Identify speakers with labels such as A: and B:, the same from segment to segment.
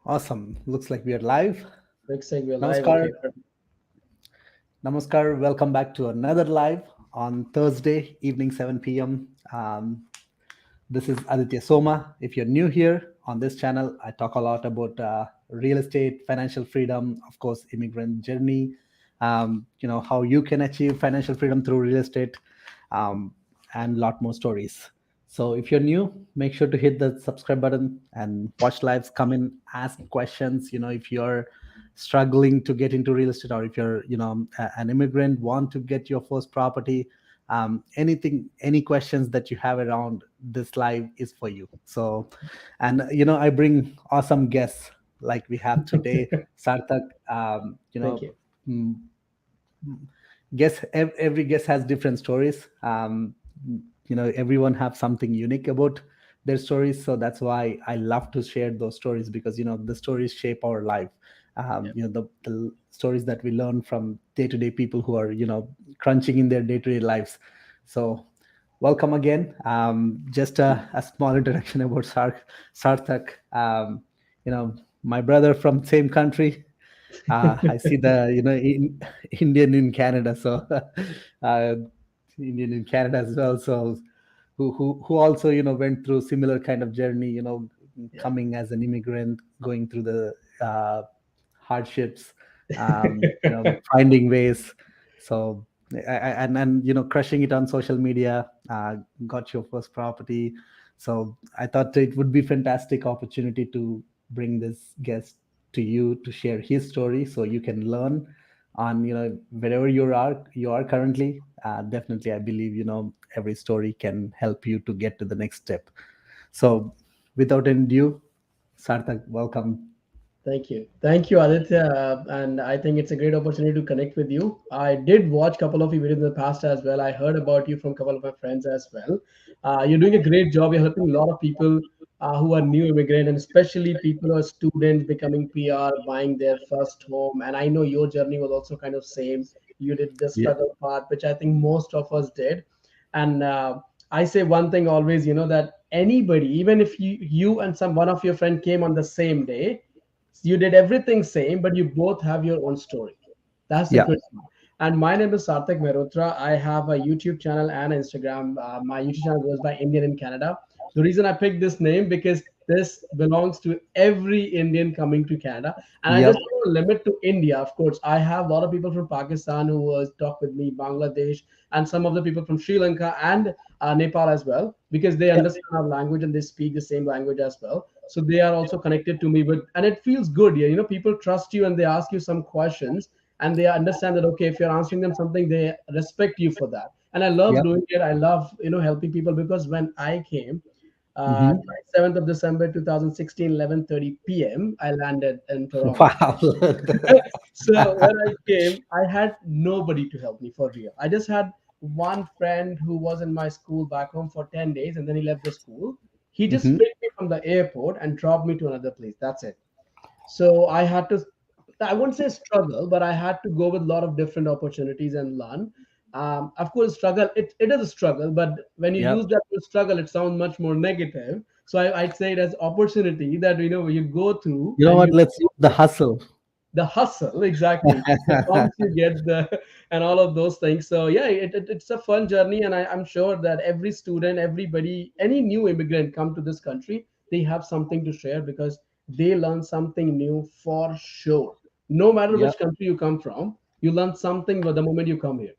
A: Awesome. Looks like we are live.
B: Looks like we're live.
A: Namaskar.
B: Okay.
A: Namaskar. Welcome back to another live on Thursday evening 7 p.m. This is Aditya Soma. If you're new here on this channel, I talk a lot about real estate, financial freedom, of course, immigrant journey, how you can achieve financial freedom through real estate, um, and a lot more stories. So if you're new, make sure to hit the subscribe button and watch lives, come in, ask questions. If you're struggling to get into real estate, or if you're, an immigrant, want to get your first property, anything, any questions that you have around this live is for you. So, and I bring awesome guests like we have today. Sarthak,
B: Thank you.
A: mm, every guest has different stories. Everyone have something unique about their stories, so that's why I love to share those stories, because the stories shape our life.
B: Yeah.
A: The stories that we learn from day-to-day people who are crunching in their day-to-day lives. So welcome again. Just a small introduction about Sarthak. My brother from same country. I see the Indian in Canada, so uh, Indian in Canada as well. So who also went through similar kind of journey.
B: Yeah.
A: Coming as an immigrant, going through the hardships, finding ways. So and crushing it on social media. Got your first property. So I thought it would be fantastic opportunity to bring this guest to you to share his story, so you can learn on wherever you are currently. Definitely, I believe every story can help you to get to the next step. So without any ado, Sarthak, welcome.
B: Thank you. Thank you, Aditya. And I think it's a great opportunity to connect with you. I did watch a couple of your videos in the past as well. I heard about you from a couple of my friends as well. You're doing a great job. You're helping a lot of people who are new immigrant, and especially people who are students becoming PR, buying their first home. And I know your journey was also kind of same. You did the
A: Yeah.
B: struggle part, which I think most of us did. And I say one thing always, that anybody, even if you and some one of your friend came on the same day, you did everything same, but you both have your own story. That's the
A: Yeah.
B: good part. And my name is Sarthak Mehrotra. I have a YouTube channel and Instagram. My YouTube channel goes by Indian in Canada. The reason I picked this name because this belongs to every Indian coming to Canada. And I
A: Yep.
B: just don't limit to India. Of course, I have a lot of people from Pakistan who talk with me, Bangladesh, and some of the people from Sri Lanka and Nepal as well, because they
A: Yep.
B: understand our language and they speak the same language as well. So they are also connected to me. But and it feels good. Yeah, people trust you and they ask you some questions and they understand that okay, if you're answering them something, they respect you for that. And I love
A: Yep.
B: doing it. I love helping people because when I came,
A: Hmm.
B: 27th of December 2016, 11:30 p.m. I landed in Toronto.
A: Wow.
B: So when I came, I had nobody to help me for real. I just had one friend who was in my school back home for 10 days and then he left the school. He just
A: Hmm.
B: picked me from the airport and dropped me to another place. That's it. So I had to, I wouldn't say struggle, but I had to go with a lot of different opportunities and learn. Of course, struggle, it is a struggle, but when you use
A: Yep.
B: that word struggle, it sounds much more negative. So I'd say it as opportunity that, you go through
A: You know
B: and
A: what?
B: you
A: Let's use the hustle.
B: the hustle exactly the bumps you get the and all of those things. So yeah, it's a fun journey, and I'm sure that every student, everybody, any new immigrant come to this country, they have something to share because they learn something new for sure. No matter
A: Yep.
B: which country you come from, you learn something the moment you come here.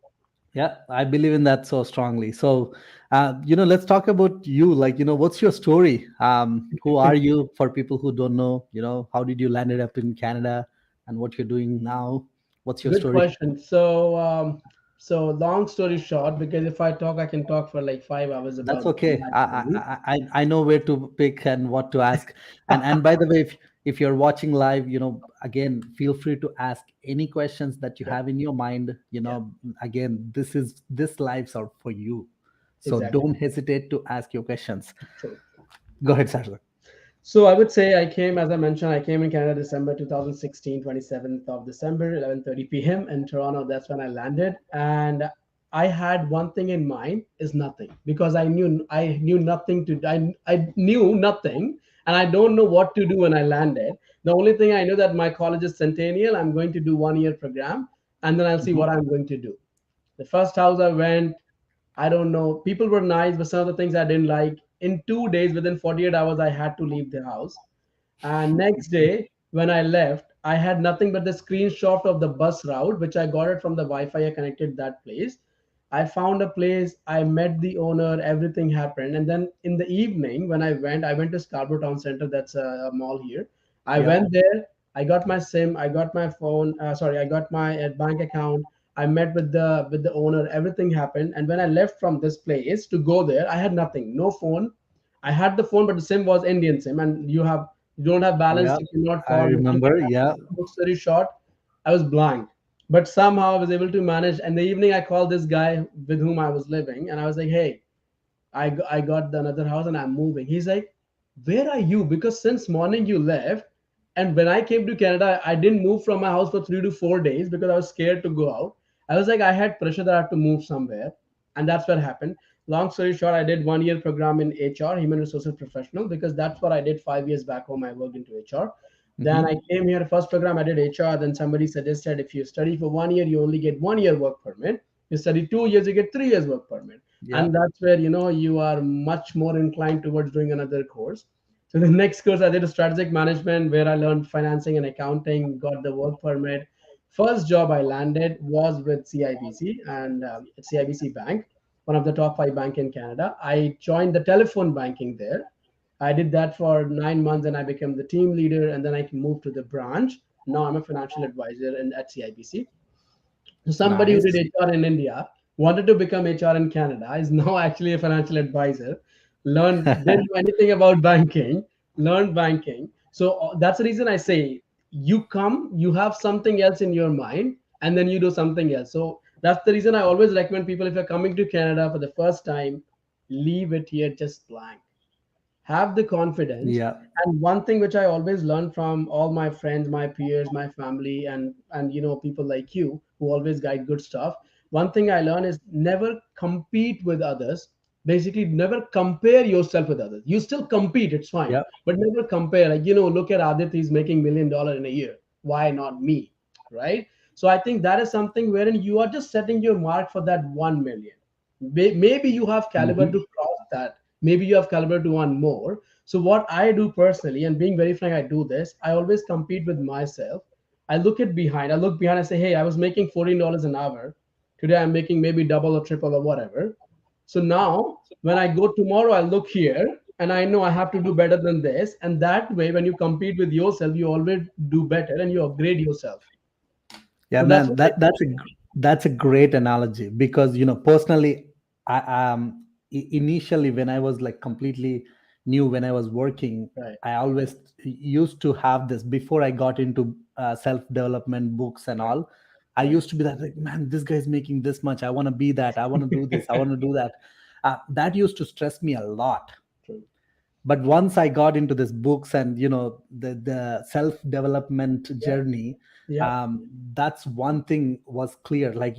A: Yeah, I believe in that so strongly. So, let's talk about you. Like, what's your story? Who are you for people who don't know? How did you landed up in Canada, and what you're doing now? What's your
B: Good
A: story?
B: question. So long story short, because if I talk, I can talk for like 5 hours
A: That's
B: about
A: okay.
B: my
A: I,
B: journey.
A: I I know where to pick and what to ask. And by the way, if you're watching live, again, feel free to ask any questions that you
B: Sure.
A: have in your mind.
B: Yeah,
A: Again, this lives are for you, so
B: exactly.
A: don't hesitate to ask your questions.
B: True.
A: Go ahead, Sarla.
B: So I would say I came, as I mentioned, I came in Canada December 2016, 27th of December, 11:30 p.m. in Toronto. That's when I landed. And I had one thing in mind is nothing because I knew nothing to I knew nothing and I don't know what to do when I landed. The only thing I know that my college is centennial. I'm going to do 1 year program, and then I'll see what
A: Mhm.
B: I'm going to do. The first house I went, I don't know. People were nice, but some of the things I didn't like. In 2 days, within 48 hours, I had to leave the house. And next day, when I left, I had nothing but the screenshot of the bus route, which I got it from the Wi-Fi I connected that place. I found a place, I met the owner, everything happened. And then in the evening, when I went to Scarborough Town Center, that's a mall here. I
A: Yeah.
B: went there, I got my SIM, I got my phone, sorry, I got my bank account. I met with the owner, everything happened. And when I left from this place to go there, I had nothing, no phone. I had the phone, but the SIM was Indian SIM, and you don't have balance,
A: Yeah.
B: you cannot
A: I
B: call, nothing
A: remember.
B: can
A: Yeah.
B: happen. Long story short, I was blank. But somehow I was able to manage. And the evening I called this guy with whom I was living, and I was like, hey, I got the another house and I'm moving. He's like, where are you? Because since morning you left. And when I came to Canada, I didn't move from my house for 3 to 4 days because I was scared to go out. I was like, I had pressure that I had to move somewhere. And that's what happened. Long story short, I did 1 year program in HR, human resources professional, because that's what I did 5 years back home. I worked into HR. Then I
A: Hmm.
B: came here, first program I did HR. Then somebody suggested if you study for 1 year, you only get 1 year work permit. You study 2 years, you get 3 years work permit.
A: Yeah.
B: And that's where you are much more inclined towards doing another course. So the next course I did a strategic management where I learned financing and accounting, got the work permit. First job I landed was with CIBC and CIBC Bank, one of the top 5 bank in Canada. I joined the telephone banking there. I did that for 9 months and I became the team leader, and then I moved to the branch. Now I'm a financial advisor at CIBC. So somebody who did
A: Nice.
B: HR in India wanted to become HR in Canada is now actually a financial advisor. Didn't know anything about banking, learned banking. So that's the reason I say you have something else in your mind, and then you do something else. So that's the reason I always recommend people, if you're coming to Canada for the first time, leave it here just blank, have the confidence.
A: Yeah.
B: And one thing which I always learn from all my friends, my peers, my family, and people like you who always guide good stuff, one thing I learn is never compete with others. Basically, never compare yourself with others. You still compete, it's fine,
A: Yeah.
B: but never compare. Like, look at Adit, he's making $1 million in a year, why not me? Right? So I think that is something wherein you are just setting your mark for that 1 million. Maybe you have caliber
A: Hmm.
B: to cross that, maybe you have caliber to want more. So what I do personally, and being very frank, I do this, I always compete with myself. I look behind, I say, hey, I was making $14 an hour, today I'm making maybe double or triple or whatever. So now when I go tomorrow, I look here and I know I have to do better than this. And that way, when you compete with yourself, you always do better and you upgrade yourself.
A: Yeah,
B: So that's
A: man,
B: what I do.
A: that's a great analogy because personally, I initially when I was like completely new when I was working,
B: Right,
A: I always used to have this before I got into self development books and all. I
B: right.
A: used to be that like, man, this guy's making this much. I want to be that. I want to do this. I want to do that. That used to stress me a lot.
B: True.
A: But once I got into this books and the self development
B: Yeah,
A: journey,
B: yeah,
A: um, that's one thing was clear. Like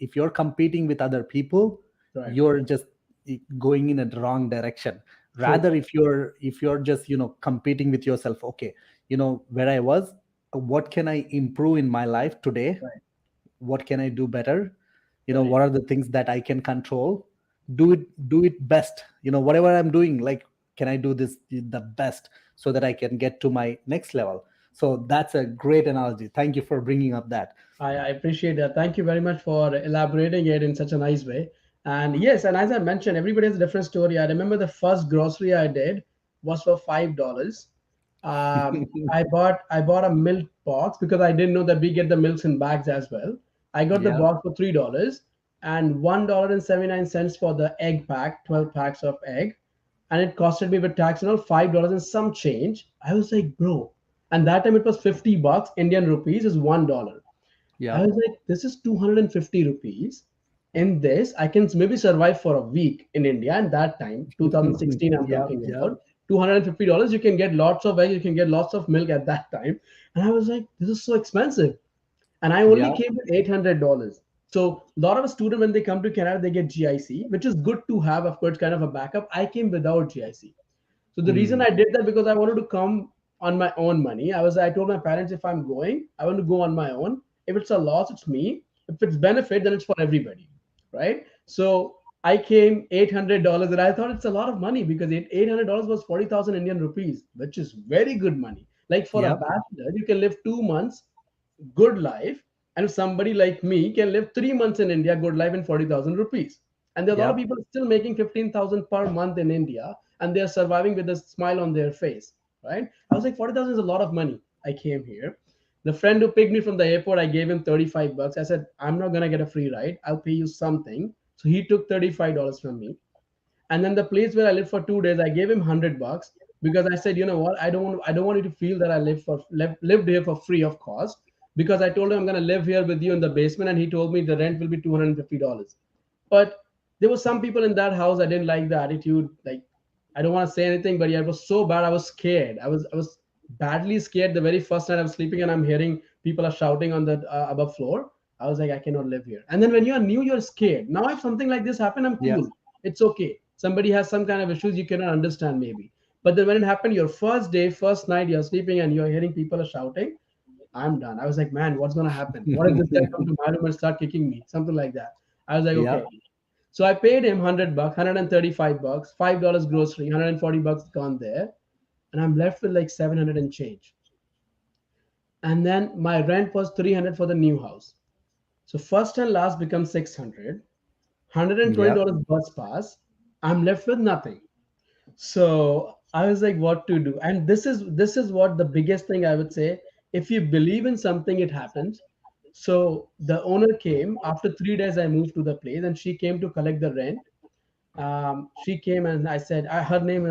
A: if you're competing with other people,
B: right.
A: you're just going in a wrong direction.
B: True.
A: Rather, if you're just competing with yourself, okay, where I was, what can I improve in my life today?
B: Right,
A: What can I do better?
B: right.
A: What are the things that I can control? Do it best. Whatever I'm doing, like, can I do this the best so that I can get to my next level? So that's a great analogy. Thank you for bringing up that.
B: I appreciate that. Thank you very much for elaborating it in such a nice way. And yes, and as I mentioned, everybody has a different story. I remember the first grocery I did was for $5. I bought a milk box because I didn't know that we get the milks in bags as well. I got the
A: Yeah.
B: box for $3 and $1.79 for the egg pack, 12 packs of egg, and it costed me with tax and all $5 and some change. I was like, bro, and that time it was 50 bucks. Indian rupees is $1. I
A: Yeah.
B: was like, this is 250 rupees. In this, I can maybe survive for a week in India. And that time, 2016, I'm
A: Yeah.
B: talking
A: Yeah.
B: about $250. You can get lots of egg, you can get lots of milk at that time. And I was like, this is so expensive. And I only
A: Yeah.
B: came with $800. So a lot of students, when they come to Canada, they get GIC, which is good to have, of course, kind of a backup. I came without GIC. So the reason
A: Mm.
B: I did that because I wanted to come. on my own money. I told my parents, if I'm going, I want to go on my own. If it's a loss, it's me. If it's benefit, then it's for everybody, right? So I came $800, and I thought it's a lot of money because $800 was 40,000 Indian rupees, which is very good money. Like for a
A: Yep.
B: bachelor, you can live 2 months good life, and somebody like me can live 3 months in India, good life, in 40,000 rupees. And there are a lot of
A: Yep.
B: people still making 15,000 per month in India, and they are surviving with a smile on their face, right? I was like, 40,000 is a lot of money. I came here. The friend who picked me from the airport, I gave him 35 bucks. I said, I'm not gonna get a free ride. I'll pay you something. So he took $35 from me. And then the place where I lived for 2 days, I gave him 100 bucks because I said, you know what, I don't want you to feel that I lived here for free of cost, because I told him I'm gonna live here with you in the basement, and he told me the rent will be $250. But there were some people in that house, I didn't like the attitude. Like, I don't want to say anything, but yeah, it was so bad. I was scared. I was badly scared the very first night I was sleeping, and I'm hearing people are shouting on the above floor. I was like, I cannot live here. And then when you're new, you're scared. Now, if something like this happened, I'm
A: Yeah.
B: cool. It's okay. Somebody has some kind of issues you cannot understand maybe. But then when it happened, your first day, first night, you're sleeping and you're hearing people are shouting, I'm done. I was like, man, what's gonna happen? What if this guy come to my room and start kicking me? Something like that. I was like, okay.
A: Yep.
B: So I paid him 100 bucks, 135 bucks, $5 grocery, 140 bucks gone there, and I'm left with like 700 and change. And then my rent was 300 for the new house. So first and last becomes 600,
A: Yep.
B: $120 bus pass. I'm left with nothing. So I was like, what to do? And this is what the biggest thing I would say. If you believe in something, it happens. So the owner came after 3 days. I moved to the place, and she came to collect the rent. She came, and I said, her name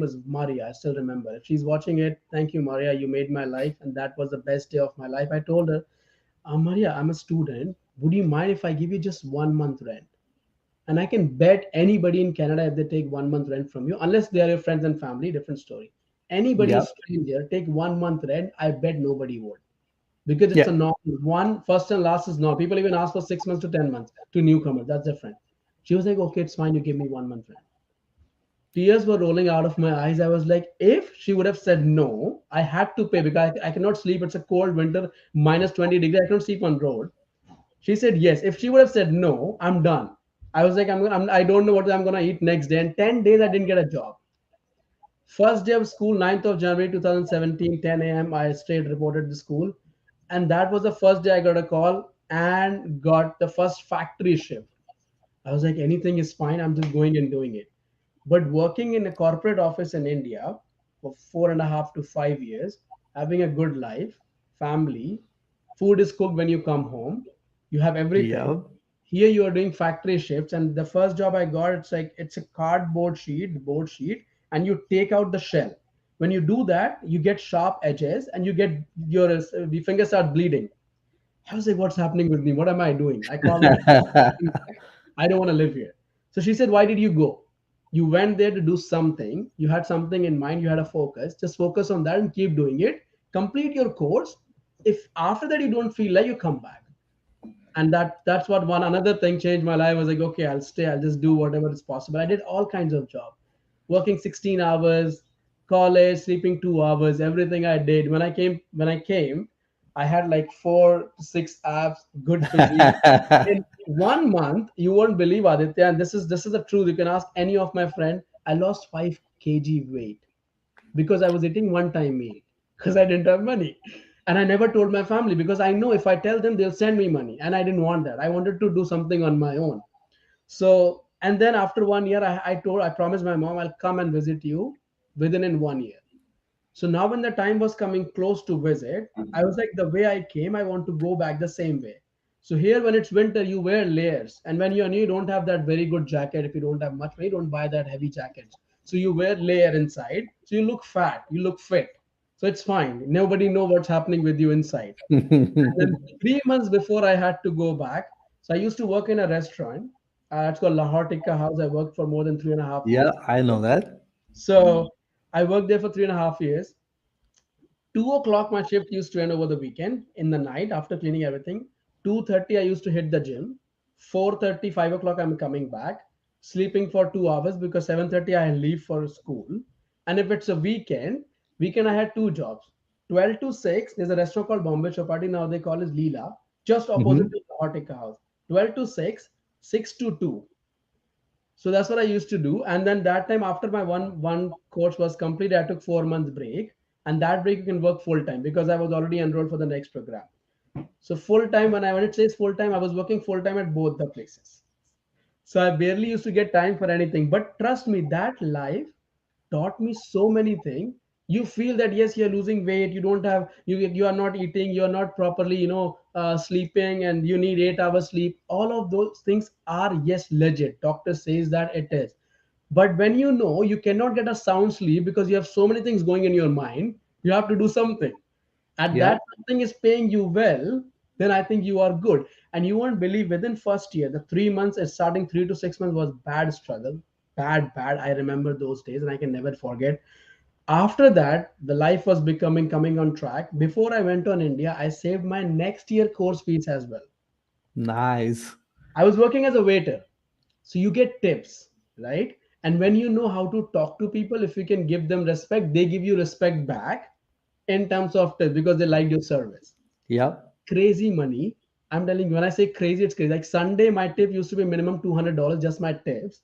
B: is Maria. I still remember. If she's watching it, thank you, Maria. You made my life, and that was the best day of my life. I told her, Maria, I'm a student. Would you mind if I give you just 1 month rent? And I can bet anybody in Canada, if they take 1 month rent from you, unless they are your friends and family, different story. Anybody
A: Yep.
B: stranger take 1 month rent, I bet nobody would, because it's a
A: Yeah.
B: norm. One first and last is not. People even ask for 6 months to 10 months to newcomers. That's different. She was like, okay, it's fine. You give me 1 month rent. Tears were rolling out of my eyes. I was like, if she would have said no, I had to pay because I cannot sleep. It's a cold winter, minus 20 degrees. I cannot sleep on road. She said yes. If she would have said no, I'm done. I was like, I don't know what I'm gonna eat next day. And 10 days, I didn't get a job. First day of school, 9th of January 2017, 10 a.m. I straight reported the school, and that was the first day I got a call and got the first factory shift. I was like, anything is fine. I'm just going and doing it. But working in a corporate office in India for 4.5 to 5 years, having a good life, family, food is cooked when you come home, you have everything.
A: Yep.
B: Here you are doing factory shifts, and the first job I got, it's like it's a cardboard sheet, the board sheet, and you take out the shell. When you do that, you get sharp edges, and you get your fingers start bleeding. I was like, what's happening with me? What am I doing? I called my I don't want to live here. So she said, why did you go? You went there to do something. You had something in mind. You had a focus. Just focus on that and keep doing it. Complete your course. If after that you don't feel like, you come back. And that's what one another thing changed my life. I was like, okay, I'll stay. I'll just do whatever is possible. I did all kinds of job, working 16 hours, college, sleeping 2 hours, everything I did. When I came, I had like 4 to 6 apps, good physique. In 1 month, you won't believe, Aditya, and this is the truth. You can ask any of my friend. I lost 5 kg weight because I was eating one time meal because I didn't have money. And I never told my family because I know if I tell them, they'll send me money. And I didn't want that. I wanted to do something on my own. So, and then after 1 year, I promised my mom, I'll come and visit you within in 1 year. So now when the time was coming close to visit, I was like, the way I came, I want to go back the same way. So here, when it's winter, you wear layers, and when you're new, you don't have that very good jacket. If you don't have much money, don't buy that heavy jackets. So you wear layer inside, so you look fat, you look fit. So it's fine. Nobody know what's happening with you inside. And then 3 months before I had to go back, so I used to work in a restaurant. It's called Lahore Tikka House. I worked for more than 3.5 years.
A: Yeah, I know that.
B: So I worked there for 3.5 years. 2 o'clock my shift used to end over the weekend in the night after cleaning everything. 2:30 I used to hit the gym. 4:30, 5 o'clock I'm coming back, sleeping for 2 hours because 7:30 I leave for school. And if it's a weekend, Weekend I had two jobs. 12 to 6, there's a restaurant called Bombay Chapati, now they call it Leela, just opposite
A: Hmm.
B: to the Hortica house. 12 to 6, 6 to 2. So that's what I used to do. And then that time after my one course was completed, I took 4 months break. And that break you can work full time because I was already enrolled for the next program. So full time, when it says full time, I was working full time at both the places. So I barely used to get time for anything. But trust me, that life taught me so many things. You feel that yes, you're losing weight. You don't have you are not eating. You are not properly sleeping, and you need 8 hours sleep. All of those things are yes legit. Doctor says that it is. But when you know you cannot get a sound sleep because you have so many things going in your mind, you have to do something, and that
A: Yep.
B: something is paying you well, then I think you are good. And you won't believe, within first year, the 3 months is starting, 3 to 6 months was bad struggle, bad. I remember those days and I can never forget. After that, the life was becoming coming on track. Before I went on India, I saved my next year course fees as well.
A: Nice.
B: I was working as a waiter, so you get tips, right? And when you know how to talk to people, if you can give them respect, they give you respect back in terms of tips because they liked your service.
A: Yep.
B: Crazy money. I'm telling you, when I say crazy, it's crazy. Like Sunday, my tip used to be minimum $200, just my tips.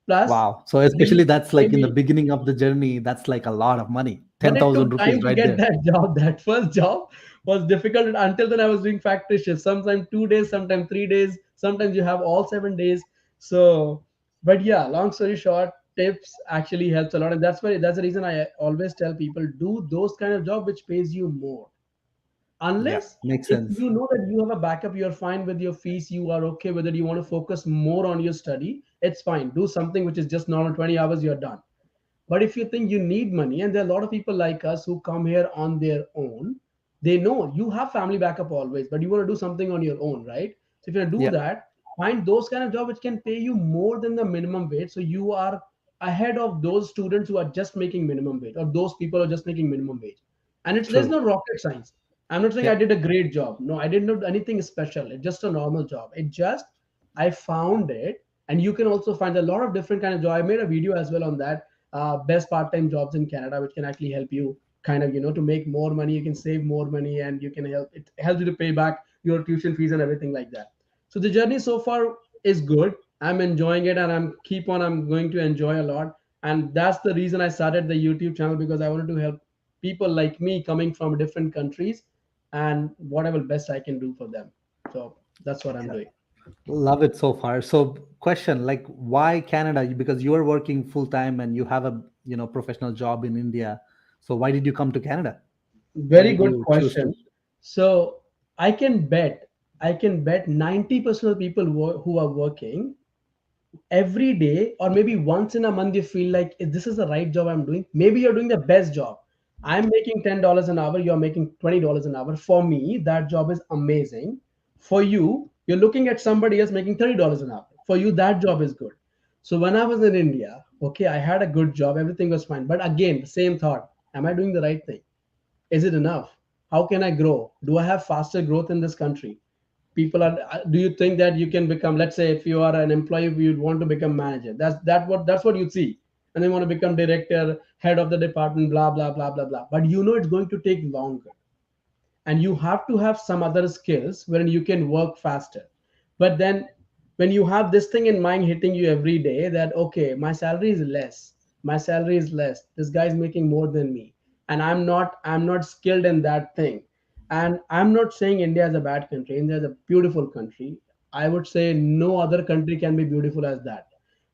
B: Plus,
A: Wow. So
B: they
A: especially
B: used to
A: that's
B: pay
A: like in the
B: me.
A: beginning of the journey, that's like a lot of money.
B: But it took
A: 10,000 rupees
B: time to
A: right
B: get
A: there.
B: that job. That first job was difficult. Until then, I was doing factory shifts. Sometimes 2 days, sometimes 3 days. Sometimes you have all 7 days. So, but yeah, long story short, tips actually helps a lot, and that's the reason I always tell people do those kind of job which pays you more.
A: Yeah.
B: Unless
A: Makes
B: if
A: sense.
B: you know that you have a backup, you're fine with your fees, you are okay whether you want to focus more on your study, it's fine. Do something which is just normal 20 hours, you're done. But if you think you need money, and there are a lot of people like us who come here on their own, they know you have family backup always, but you want to do something on your own, right? So if you do
A: Yeah.
B: that, find those kind of job which can pay you more than the minimum wage. So you are ahead of those students who are just making minimum wage, or those people who are just making minimum wage. And there's
A: True.
B: no rocket science. I'm not saying I
A: Yep.
B: did a great job. No, I didn't do anything special. It's just a normal job. It just I found it, and you can also find a lot of different kind of job. I made a video as well on that, best part-time jobs in Canada, which can actually help you kind of to make more money. You can save more money, and you can help you to pay back your tuition fees and everything like that. So the journey so far is good. I'm enjoying it, and I'm going to enjoy a lot. And that's the reason I started the YouTube channel, because I wanted to help people like me coming from different countries, and whatever best I can do for them. So that's what I'm
A: Yeah.
B: doing.
A: Love it so far. So question, like why Canada? Because you are working full time and you have a, professional job in India. So why did you come to Canada? Why
B: Very
A: did
B: good
A: you choose to?
B: question. So I can bet, I can bet 90% of people who are working every day, or maybe once in a month, you feel like, "Is this is the right job I'm doing?" Maybe you're doing the best job. I'm making $10 an hour, you're making $20 an hour. For me, that job is amazing. For you, you're looking at somebody else making $30 an hour. For you, that job is good. So when I was in India, okay, I had a good job, everything was fine. But again, the same thought, am I doing the right thing? Is it enough? How can I grow? Do I have faster growth in this country? People are, do you think that you can become, let's say if you are an employee, you'd want to become manager, that's what you see, and then want to become director, head of the department, blah blah blah blah blah, but it's going to take longer, and you have to have some other skills wherein you can work faster. But then when you have this thing in mind hitting you every day, that okay, my salary is less, this guy's making more than me, and I'm not skilled in that thing. And I'm not saying India is a bad country. India is a beautiful country. I would say no other country can be beautiful as that.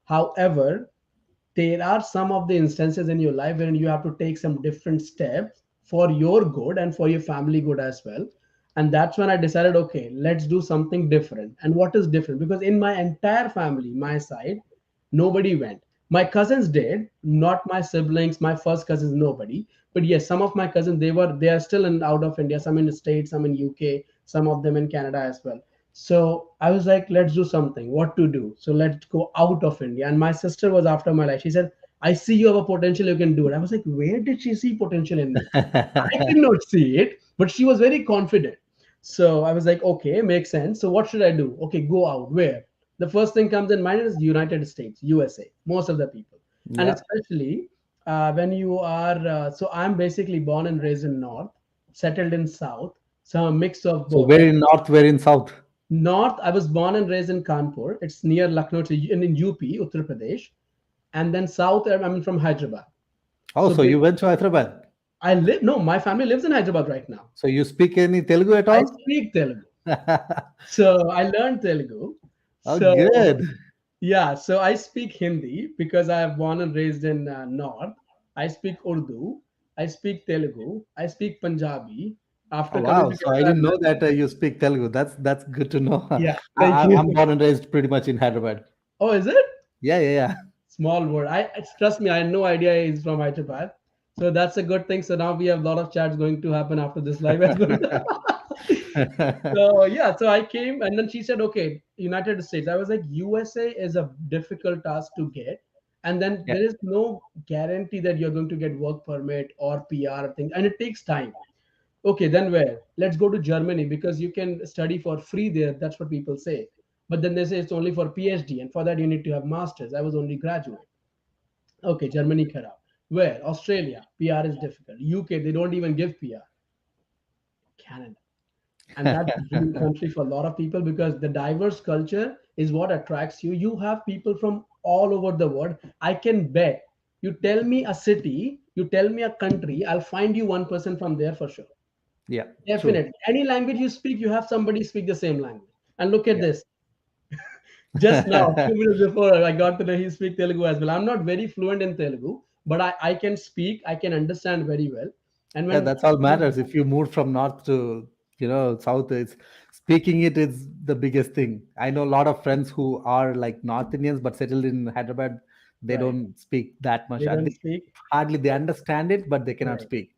B: However, there are some of the instances in your life where you have to take some different steps for your good and for your family good as well. And that's when I decided, okay, let's do something different. And what is different? Because in my entire family, my side, nobody went. My cousins did, not my siblings, my first cousins, nobody. But yes, some of my cousins, they are still in out of India, some in the States, some in UK, some of them in Canada as well. So I was like, let's do something. What to do? So let's go out of India. And my sister was after my life. She said, I see you have a potential, you can do it. I was like, where did she see potential in me? I did not see it, but she was very confident. So I was like, okay, makes sense. So what should I do? Okay, go out. Where? The first thing comes in mind is United States, USA, most of the people. And
A: Yep.
B: especially, when you are, so I'm basically born and raised in North, settled in South, so a mix of
A: So
B: both.
A: where in north, where in south?
B: North, I was born and raised in Kanpur. It's near Lucknow, in UP, Uttar Pradesh. And then South, I'm from Hyderabad.
A: Oh,
B: So
A: so you went to Hyderabad.
B: I live, no, my family lives in Hyderabad right now.
A: So you speak any Telugu at
B: I
A: all?
B: speak Telugu. So I learned Telugu.
A: Oh,
B: So
A: good.
B: yeah, so I speak Hindi because I have born and raised in North. I speak Urdu. I speak Telugu. I speak Punjabi.
A: Oh,
B: After coming
A: wow.
B: to
A: So I
B: Canada, I've
A: didn't know
B: learned.
A: that you speak Telugu. That's good to know.
B: Yeah, thank
A: I'm
B: you.
A: born and raised pretty much in Hyderabad.
B: Oh, is it?
A: Yeah, yeah,
B: Small world. Trust me, I had no idea he's from Hyderabad. So that's a good thing. So now we have a lot of chats going to happen after this live as well.
A: yeah.
B: So yeah, so I came and then she said, okay, United States. I was like, USA is a difficult task to get. And then
A: Yeah.
B: there is no guarantee that you're going to get work permit or PR thing. And it takes time. Okay, then where? Let's go to Germany because you can study for free there. That's what people say. But then they say it's only for PhD, and for that you need to have masters. I was only graduate. Okay, Germany kharab. Where? Australia. PR is difficult. UK, they don't even give PR. Canada. And that's a dream country for a lot of people because the diverse culture is what attracts you. You have people from all over the world. I can bet you tell me a city, you tell me a country, I'll find you one person from there for sure.
A: Yeah. True.
B: Definitely. Any language you speak, you have somebody speak the same language. And look at
A: Yeah.
B: this. Just now, 2 minutes before, I got to know he speak Telugu as well. I'm not very fluent in Telugu, but I can speak, I can understand very well. And
A: Yeah,
B: when
A: that's all matters. If you move from north to, south, it's speaking it is the biggest thing. I know a lot of friends who are like North Indians but settled in Hyderabad. They
B: right,
A: don't speak that much.
B: they don't
A: They
B: speak.
A: hardly they understand it, but they cannot
B: Right.
A: speak.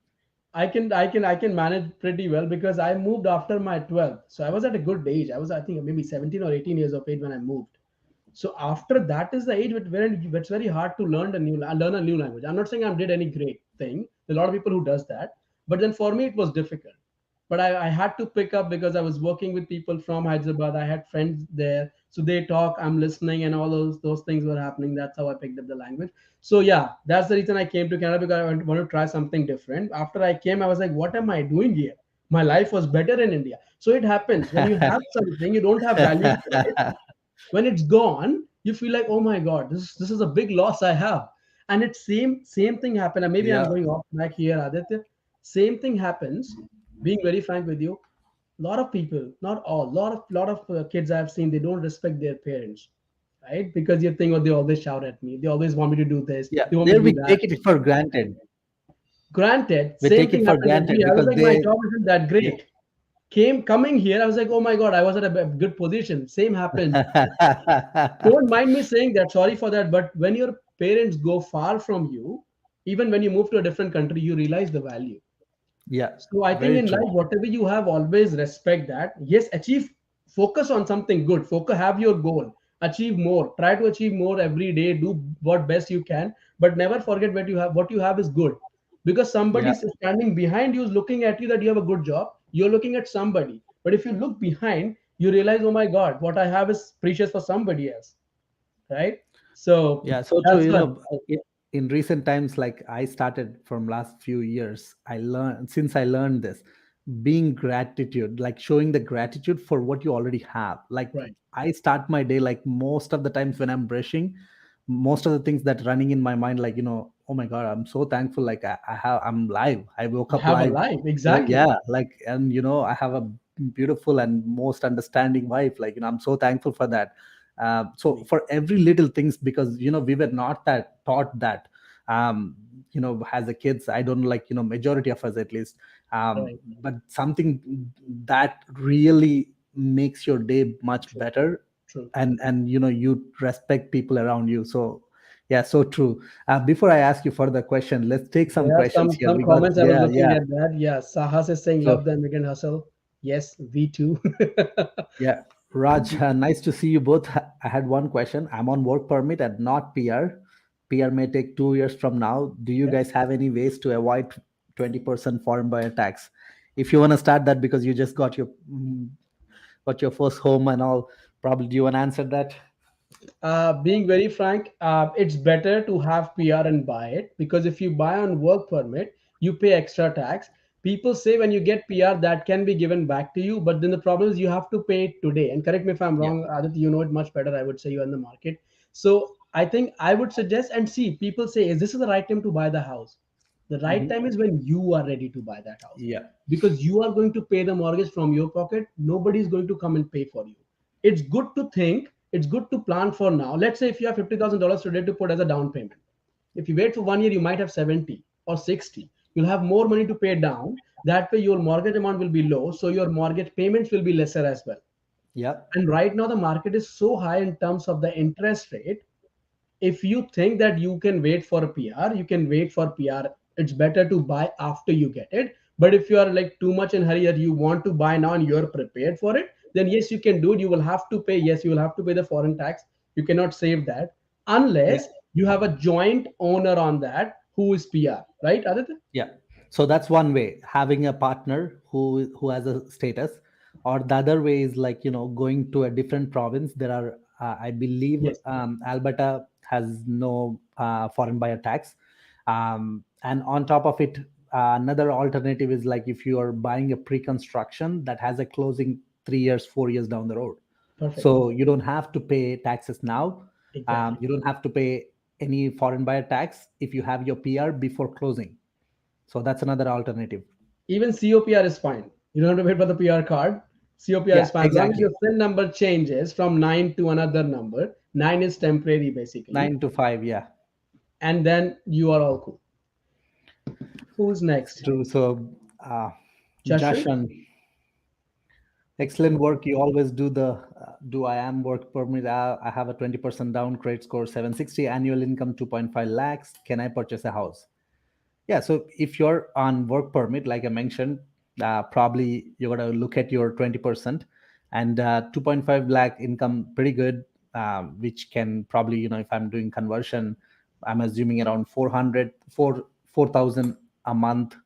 B: I can manage pretty well because I moved after my 12th. So I was at a good age. I was, I think, maybe 17 or 18 years of age when I moved. So after that is the age where it's very hard to learn a new language. I'm not saying I did any great thing. There are a lot of people who does that, but then for me it was difficult. But I had to pick up because I was working with people from Hyderabad. I had friends there, so they talk, I'm listening, and all those things were happening. That's how I picked up the language. So yeah, that's the reason I came to Canada because I want to try something different. After I came, I was like, what am I doing here? My life was better in India. So it happens when you have something, you don't have value for it. When it's gone, you feel like, oh my god, this is a big loss I have. And it's same thing happened, and maybe I'm
A: Yeah,
B: going off back here, Aditya. Same thing happens, being very frank with you. A lot of people, not all, lot of kids I've seen, they don't respect their parents, right? Because you think, oh, they always shout at me, they always want me to do this,
A: yeah.
B: they want me
A: There
B: to do
A: we
B: that.
A: take it for granted.
B: Granted,
A: We
B: same
A: take
B: thing
A: it for
B: happened with
A: granted
B: me. I was
A: because
B: like, my
A: they,
B: job isn't that
A: yeah.
B: great. Coming here, I was like, oh my god, I was at a good position. Same happens. Don't mind me saying that, sorry for that, but when your parents go far from you, even when you move to a different country, you realize the value.
A: Yeah,
B: So I think
A: very
B: in
A: true.
B: life, whatever you have, always respect that. Yes, achieve, focus on something good. Focus, have your goal, achieve more, try to achieve more every day, do what best you can, but never forget what you have. What you have is good, because somebody
A: Yeah,
B: is standing behind you is looking at you that you have a good job. You're looking at somebody, but if you look behind, you realize, oh my God, what I have is precious for somebody else, right? So
A: yeah. So true.
B: that's what.
A: In recent times, like I started from last few years, I learned this, being gratitude, like showing the gratitude for what you already have. Like
B: Right.
A: I start my day, like most of the times when I'm brushing, most of the things that running in my mind, like, oh my God, I'm so thankful. Like I'm live. I woke
B: You
A: up
B: have a
A: live.
B: life,
A: Like,
B: exactly.
A: yeah, like, and I have a beautiful and most understanding wife. Like, I'm so thankful for that. So
B: Right.
A: for every little things, because we were not that taught that, as a kids, I don't know, like, majority of us at least,
B: Right.
A: but something that really makes your day much
B: True.
A: better,
B: True.
A: and you respect people around you. So yeah, so true. Before I ask you further question, let's take some
B: There are
A: questions
B: some
A: here.
B: some
A: We got,
B: comments I was
A: yeah,
B: looking
A: yeah.
B: at that. Yeah, Sahas is saying
A: So
B: love the immigrant hustle. Yes, we too.
A: yeah, Raj, nice to see you both. I had one question. I'm on work permit and not PR. PR may take 2 years from now. Do you
B: Yeah.
A: guys have any ways to avoid 20% foreign buyer tax? If you want to start that, because you just got your first home and all, probably do you want to answer that?
B: Being very frank, it's better to have PR and buy it, because if you buy on work permit, you pay extra tax. People say when you get PR, that can be given back to you, but then the problem is you have to pay it today. And correct me if I'm
A: Yeah.
B: wrong, Aditya, you know it much better. I would say you're in the market. So I think I would suggest, and see, people say, is this is the right time to buy the house? The right
A: Hmm.
B: time is when you are ready to buy that house,
A: Yeah.
B: because you are going to pay the mortgage from your pocket. Nobody is going to come and pay for you. It's good to think, it's good to plan for now. Let's say if you have $50,000 today to put as a down payment, if you wait for 1 year, you might have 70 or 60. You'll have more money to pay down. That way, your mortgage amount will be low, so your mortgage payments will be lesser as well.
A: Yeah.
B: And right now, the market is so high in terms of the interest rate. If you think that you can wait for a PR, you can wait for PR. It's better to buy after you get it. But if you are like too much in hurry that you want to buy now and you're prepared for it, then yes, you can do it. You will have to pay. Yes, you will have to pay the foreign tax. You cannot save that
A: Yeah.
B: unless you have a joint owner on that who is PR, right, Aditya?
A: Yeah. So that's one way, having a partner who has a status, or the other way is like, going to a different province. There are, I believe,
B: Yes,
A: Alberta has no foreign buyer tax, and on top of it, another alternative is like if you are buying a pre-construction that has a closing 3 years, 4 years down the road.
B: perfect.
A: So you don't have to pay taxes now.
B: Exactly.
A: You don't have to pay any foreign buyer tax if you have your PR before closing. So that's another alternative.
B: Even COPR is fine. You don't have to wait for the PR card. COPR is
A: Yeah,
B: fine. As long as
A: exactly.
B: your SIN number changes from 9 to another number, 9 is temporary basically,
A: 9 to 5, yeah.
B: and then you are all cool. Who's next?
A: True. So,
B: Jashan?
A: Jashan, excellent work. You always do the do I am work permit. I have a 20% down, credit score 760, annual income 2.5 lakhs. Can I purchase a house? Yeah, so if you're on work permit, like I mentioned, probably you got to look at your 20%, and 2.5 lakh income, pretty good, which can probably, if I'm doing conversion, I'm assuming around 4,000 a month,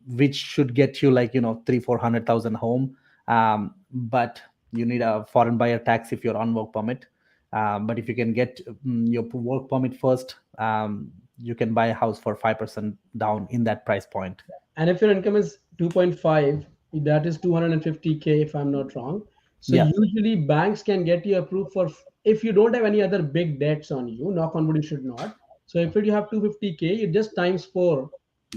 A: which should get you like, 300,000 400,000 home. But you need a foreign buyer tax if you're on work permit. But if you can get your work permit first, you can buy a house for 5% down in that price point.
B: And if your income is 2.5, that is 250K if I'm not wrong. So
A: Yeah,
B: usually banks can get you approved for, if you don't have any other big debts on you, knock on wood, you should not. So if you have 250K, you just times 4.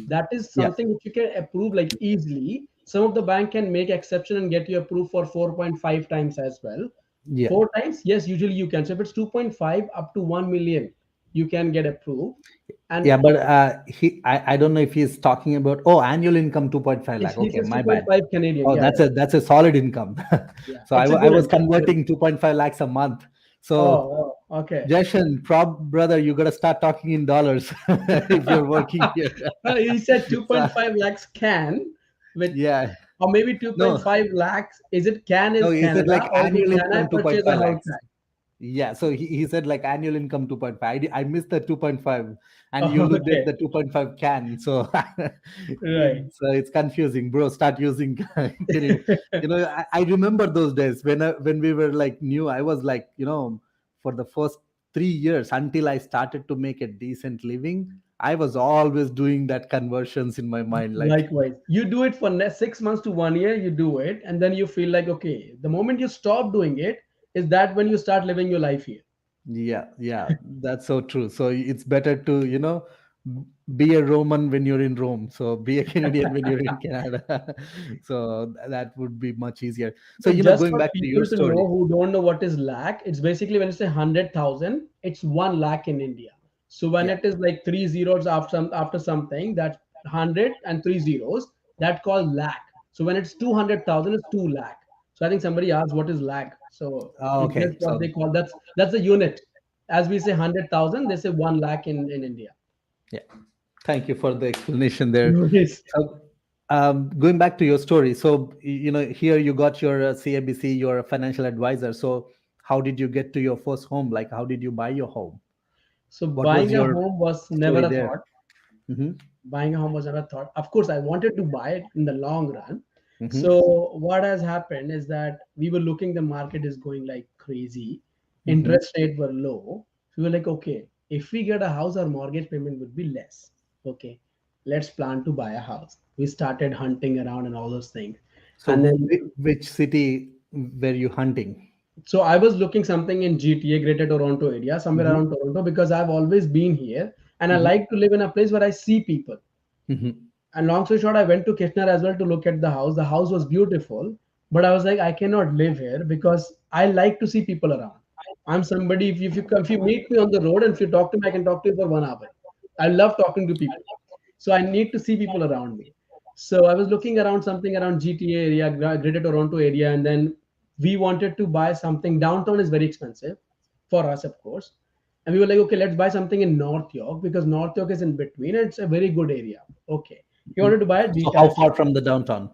B: That is
A: yeah,
B: something which you can approve like easily. Some of the bank can make exception and get you approved for 4.5 times as well.
A: yeah,
B: 4 times, yes, usually you can. So if it's 2.5 up to 1 million, you can get approved. And
A: yeah. But I don't know if he's talking about, oh, annual income 2.5
B: yes,
A: lakh.
B: he
A: Okay,
B: says
A: my bad.
B: 2.5 Canadian.
A: Oh,
B: Yeah,
A: that's
B: yeah,
A: a solid income.
B: yeah.
A: So
B: It's a
A: I
B: good
A: was
B: income. Good.
A: converting 2.5 lakhs a month. So
B: Oh, oh, okay.
A: Jashan, brother, you got to start talking in dollars if you're working here.
B: He said
A: So
B: 2.5 lakhs can with,
A: yeah,
B: or maybe
A: no,
B: 2.5 lakhs. Is it can
A: no,
B: is
A: he said
B: Canada,
A: like
B: or is it
A: annual
B: can I
A: income
B: purchase a
A: 2.5
B: house
A: lakhs.
B: back?
A: Yeah, so he said like annual income 2.5. I missed the 2.5, and you
B: Oh,
A: looked at
B: okay.
A: the 2.5 can. So
B: Right.
A: it's confusing, bro. Start using. I remember those days when we were like new. I was like, for the first 3 years until I started to make a decent living, I was always doing that conversions in my mind. Like,
B: Likewise. You do it for 6 months to 1 year, you do it, and then you feel like, okay, the moment you stop doing it, is that when you start living your life here.
A: yeah, yeah, that's so true. So it's better to, be a Roman when you're in Rome. So be a Canadian when you're in Canada. So that would be much easier. So,
B: So just
A: going
B: for
A: back to your
B: people to know
A: story.
B: who don't know what is lakh, it's basically when you say 100,000, it's 1 lakh in India. So when
A: Yeah,
B: it is like three zeros after something, that's 100 and three zeros, that called lakh. So when it's 200,000, it's 2 lakh. So I think somebody asked what is lakh. So
A: oh,
B: you guess
A: okay.
B: what
A: So,
B: they call, that's the unit. As we say 100,000, they say 1 lakh in India.
A: yeah, thank you for the explanation there.
B: Yes.
A: So, going back to your story. So, here you got your CABC, your financial advisor. So, how did you get to your first home? Like, how did you buy your home?
B: So
A: What was
B: buying a
A: your
B: home was never
A: story
B: a
A: there?
B: thought.
A: Mm-hmm.
B: Buying a home was never thought. Of course, I wanted to buy it in the long run.
A: Mm-hmm.
B: So what has happened is that we were looking, the market is going like crazy.
A: Mm-hmm.
B: interest rate were low. So we were like, okay, if we get a house, our mortgage payment would be less. Okay, let's plan to buy a house. We started hunting around and all those things.
A: So,
B: And then,
A: which city were you hunting?
B: so I was looking something in GTA, Greater Toronto area, somewhere
A: Mm-hmm.
B: around Toronto, because I've always been here and I
A: Mm-hmm.
B: like to live in a place where I see people.
A: Mm-hmm.
B: And long story short, I went to Kitchener as well to look at the house. The house was beautiful, but I was like, I cannot live here because I like to see people around. I'm somebody. If you meet me on the road and if you talk to me, I can talk to you for 1 hour. I love talking to people, so I need to see people around me. So I was looking around something around GTA area, Greater Toronto area, and then we wanted to buy something. Downtown is very expensive for us, of course. And we were like, okay, let's buy something in North York because North York is in between and it's a very good area. Okay. He
A: Mm-hmm.
B: wanted to buy a
A: So, how
B: detached.
A: far from the downtown?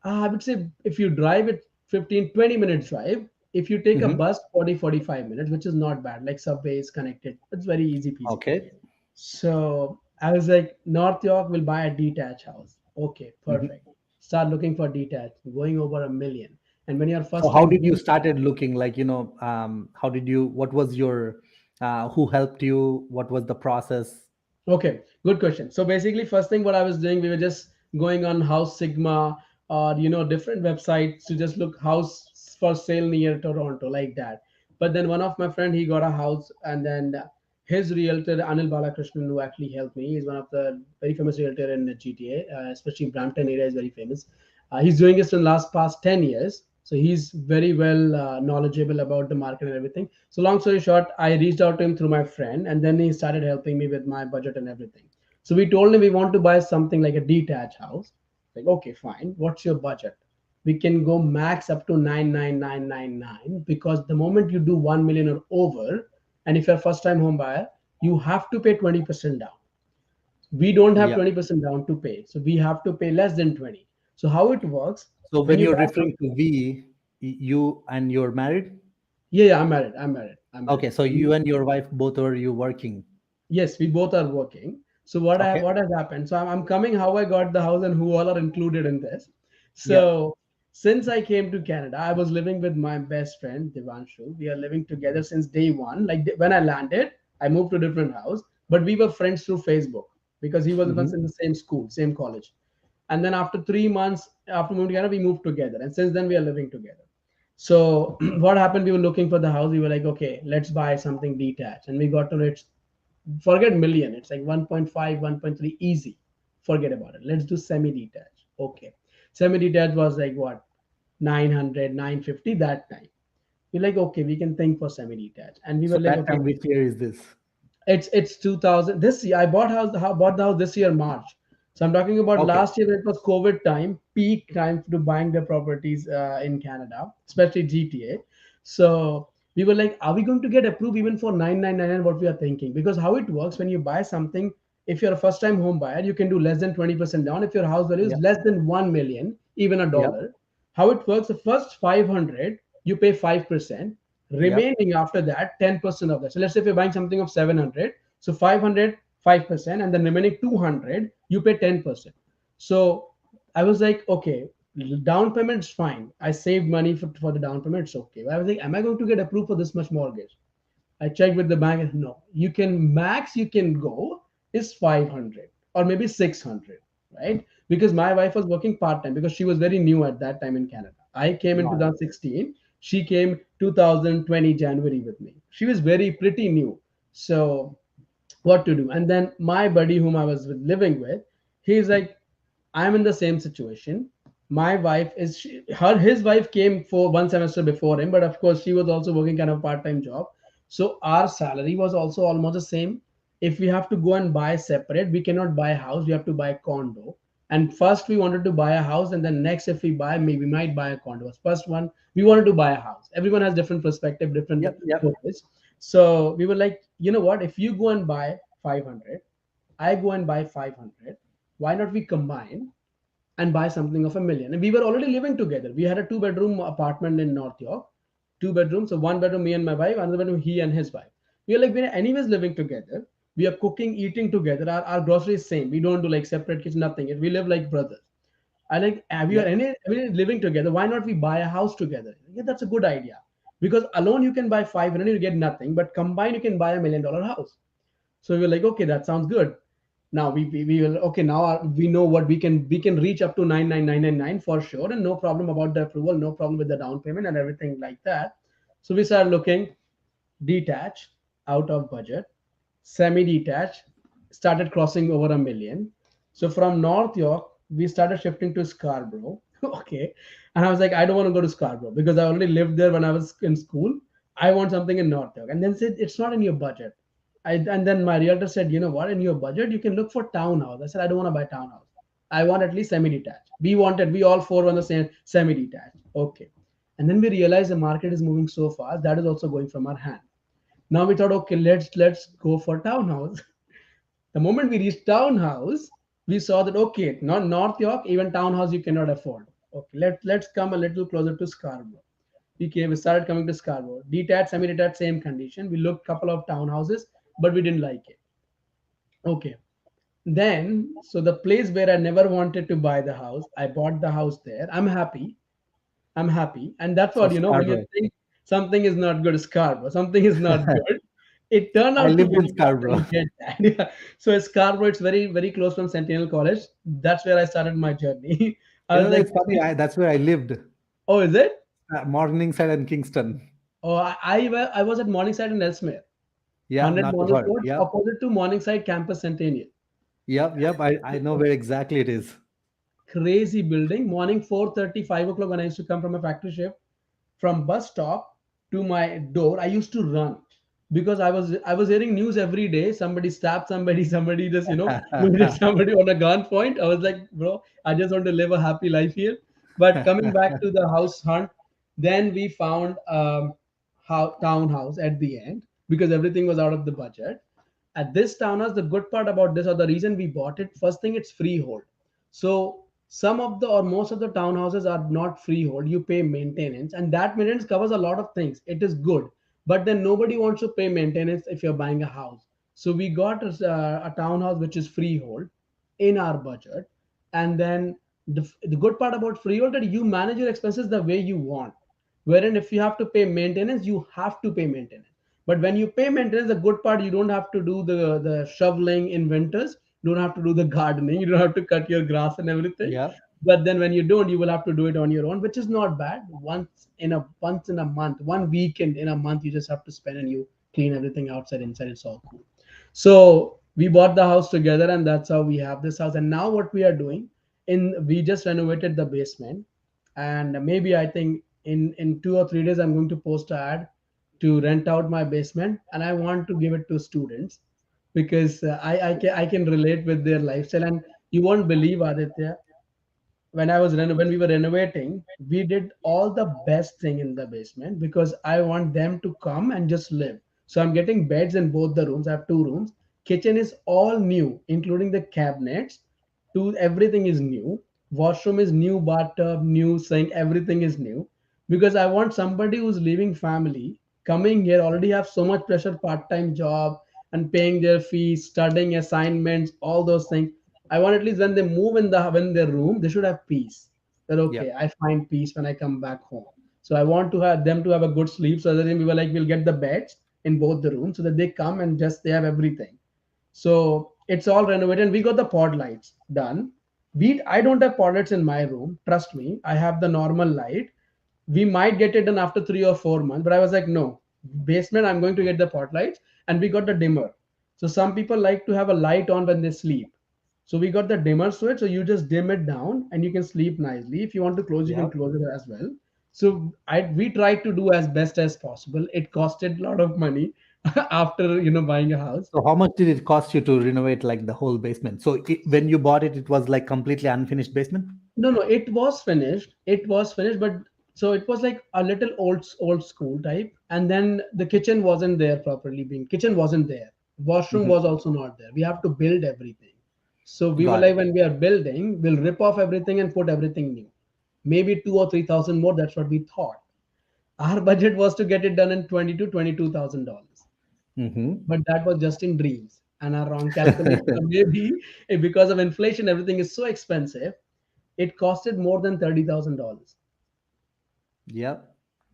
B: I would say if you drive it 15, 20 minutes drive, if you take a
A: Mm-hmm.
B: bus 40, 45 minutes, which is not bad, like subway is connected. It's very easy peasy.
A: Okay.
B: So I was like, North York will buy a detached house. Okay,
A: Mm-hmm.
B: perfect. Start looking for detached, going over a million. And when you're
A: So,
B: first
A: how
B: time
A: did you
B: home,
A: started looking? Like, how did you? What was your? Who helped you? What was the process?
B: okay, good question. So basically, first thing what I was doing, we were just going on House Sigma or different websites to just look house for sale near Toronto like that. But then one of my friend he got a house, and then his realtor Anil Balakrishnan, who actually helped me, is one of the very famous realtor in the GTA, especially Brampton area is very famous. He's doing this in last past 10 years, so he's very well knowledgeable about the market and everything. So long story short, I reached out to him through my friend, and then he started helping me with my budget and everything. So we told him we want to buy something like a detached house. Like, okay, fine. What's your budget? We can go max up to 99999 because the moment you do 1 million or over, and if you're a first time home buyer, you have to pay 20% down. We don't have
A: Yeah.
B: 20% down to pay, so we have to pay less than 20. So how it works
A: So,
B: when
A: when
B: you
A: you're
B: buy
A: referring to we, you and you're married.
B: yeah, I'm married. I'm married.
A: Okay. So, you and your wife both are you working?
B: Yes, we both are working. So
A: Okay.
B: what has happened? So I'm coming how I got the house and who all are included in this.
A: Yeah.
B: So since I came to Canada, I was living with my best friend Devanshu. We are living together since day one. Like when I landed, I moved to a different house, but we were friends through Facebook because he was once
A: Mm-hmm.
B: in the same school, same college. And then after 3 months after moving together, we moved together, and since then we are living together. So what happened? We were looking for the house. We were like, okay, let's buy something detached, and we got to it. Forget million, it's like 1.5, 1.3, easy. Forget about it, let's do semi-detached. Okay, semi-detached was like what, 900, 950 that time. We're like, okay, we can think for semi-detached, and we were
A: So,
B: like,
A: that
B: okay,
A: time, which year is this?
B: it's 2000 this year. I bought the house this year March. So I'm talking about
A: Okay.
B: last year. It was COVID time, peak time to buying the properties in Canada, especially GTA. So we were like, are we going to get approved even for 9999? What we are thinking, because how it works when you buy something, if you're a first time home buyer, you can do less than 20% down if your house value is
A: Yep.
B: less than 1 million, even a
A: Yep.
B: dollar. How it works, the first 500 you pay 5%,
A: Yep.
B: remaining after that 10% of that. So let's say if you're buying something of 700, so 500 5%, and then remaining 200 you pay 10%. So I was like, okay, down payment's fine. I saved money for the down payment, it's okay. But I was like, am I going to get approved for this much mortgage? I checked with the bank and no, you can max you can go is 500 or maybe 600, right? Because my wife was working part time because she was very new at that time in Canada. I came in
A: Right.
B: 2016. She came 2020 January with me. She was very pretty new. So what to do? And then my buddy whom I was living with, he's like, I'm in the same situation. My wife is his wife came for 1 semester before him, but of course she was also working kind of part-time job. So our salary was also almost the same. If we have to go and buy separate, we cannot buy a house, we have to buy a condo. And first we wanted to buy a house, and then next if we buy, maybe we might buy a condo. First one, we wanted to buy a house. Everyone has different perspective, different
A: Yep. Yep.
B: focus. So we were like, you know what? If you go and buy 500, I go and buy 500. Why not we combine and buy something of a million? And we were already living together. We had a two-bedroom apartment in North York, two bedrooms. So one bedroom, me and my wife, another bedroom, he and his wife. We are like, we're anyways living together. We are cooking, eating together. Our grocery is same. We don't do like separate kitchen, nothing. We live like brothers. I like, we are
A: Yep.
B: living together. Why not we buy a house together? Yeah, that's a good idea. because alone you can buy 500, you get nothing, but combined you can buy $1 million house. So we were like, okay, that sounds good. Now we will, okay, now we know what we can reach up to 99999 for sure, and no problem about the approval, no problem with the down payment and everything like that. So we started looking detached, out of budget, semi-detached, started crossing over a million. So from North York, we started shifting to Scarborough. Okay. And I was like, I don't want to go to Scarborough because I already lived there when I was in school. I want something in North York. And then said, it's not in your budget. And then my realtor said, you know what, in your budget, you can look for townhouse. I said, I don't want to buy townhouse. I want at least semi-detached. We all four want the same semi-detached. Okay. And then we realized the market is moving so fast that is also going from our hand. Now we thought, okay, let's go for townhouse. The moment we reached townhouse, we saw that okay, not North York, even townhouse you cannot afford. Okay, let's come a little closer to Scarborough. We started coming to Scarborough. Detached, semi-detached, same condition. We looked couple of townhouses, but we didn't like it. Okay. Then, so the place where I never wanted to buy the house, I bought the house there. I'm happy. I'm happy. And that's
A: So
B: what, when you
A: Scarborough.
B: think something is not good, Scarborough, something is not good, it turned
A: I
B: out to
A: lived
B: be
A: in
B: good after
A: Scarborough.
B: you get that. Yeah. So Scarborough, it's very, very close from Centennial College. That's where I started my journey. I was like,
A: It's funny. That's where I lived.
B: oh, is it?
A: Morningside and Kingston.
B: Oh, I was at Morningside in Ellesmere,
A: Yeah,
B: 100
A: not too
B: Morning
A: far.
B: Road,
A: Yep,
B: opposite to Morningside Campus Centennial.
A: yep. I know where exactly it is.
B: Crazy building. Morning 4:30, 5 o'clock when I used to come from a factory shift, from bus stop to my door, I used to run because I was hearing news every day. Somebody stabbed somebody, somebody just wounded somebody on a gunpoint. I was like, bro, I just want to live a happy life here. But coming back to the house hunt, then we found townhouse at the end because everything was out of the budget. At this townhouse, the good part about this, or the reason we bought it, first thing, it's freehold. So some of the or most of the townhouses are not freehold. You pay maintenance, and that maintenance covers a lot of things. It is good, but then nobody wants to pay maintenance if you're buying a house. So we got a townhouse which is freehold in our budget, and then the good part about freehold that you manage your expenses the way you want. Wherein if you have to pay maintenance, you have to pay maintenance. But when you pay maintenance, the good part, you don't have to do the shoveling in winters. You don't have to do the gardening. You don't have to cut your grass and everything.
A: Yeah,
B: But then when you don't, you will have to do it on your own, which is not bad. Once in a month, one weekend in a month, you just have to spend and you clean everything outside, inside. It's all cool. So we bought the house together, and that's how we have this house. And now what we are doing, we just renovated the basement, and maybe I think in 2 or 3 days I'm going to post an ad to rent out my basement, and I want to give it to students because I can relate with their lifestyle. And you won't believe, Aditya, when we were renovating, we did all the best thing in the basement because I want them to come and just live. So I'm getting beds in both the rooms. I have two rooms. Kitchen is all new, including the cabinets. To everything is new. Washroom is new, bathtub, new sink, everything is new. Because I want somebody who's leaving family coming here already have so much pressure, part-time job and paying their fees, studying assignments, all those things. I want at least when they move in their room, they should have peace. That
A: yeah.
B: okay, I find peace when I come back home. So I want to have them to have a good sleep. So that we were like, we'll get the beds in both the rooms so that they come and just they have everything. So it's all renovated. And we got the pod lights done. I don't have pod lights in my room. Trust me, I have the normal light. We might get it done after 3 or 4 months, but I was like, no, basement, I'm going to get the pot lights, and we got the dimmer. So some people like to have a light on when they sleep. So we got the dimmer switch, so you just dim it down and you can sleep nicely. If you want to close, you can
A: Yeah.
B: close it as well. So we tried to do as best as possible. It costed a lot of money after buying a house.
A: So how much did it cost you to renovate like the whole basement? So when you bought it, it was like completely unfinished basement.
B: No, no, it was finished. It was finished, but so it was like a little old school type. And then the kitchen wasn't there properly. Being kitchen wasn't there. Washroom
A: Mhm.
B: was also not there. We have to build everything. So we were
A: Got
B: like,
A: it.
B: when we are building, we'll rip off everything and put everything new. Maybe 2 or 3 thousand more. That's what we thought. Our budget was to get it done in $22,000.
A: Hmm.
B: But that was just in dreams and our wrong calculation. Or maybe because of inflation, everything is so expensive. It costed more than $30,000.
A: Yeah.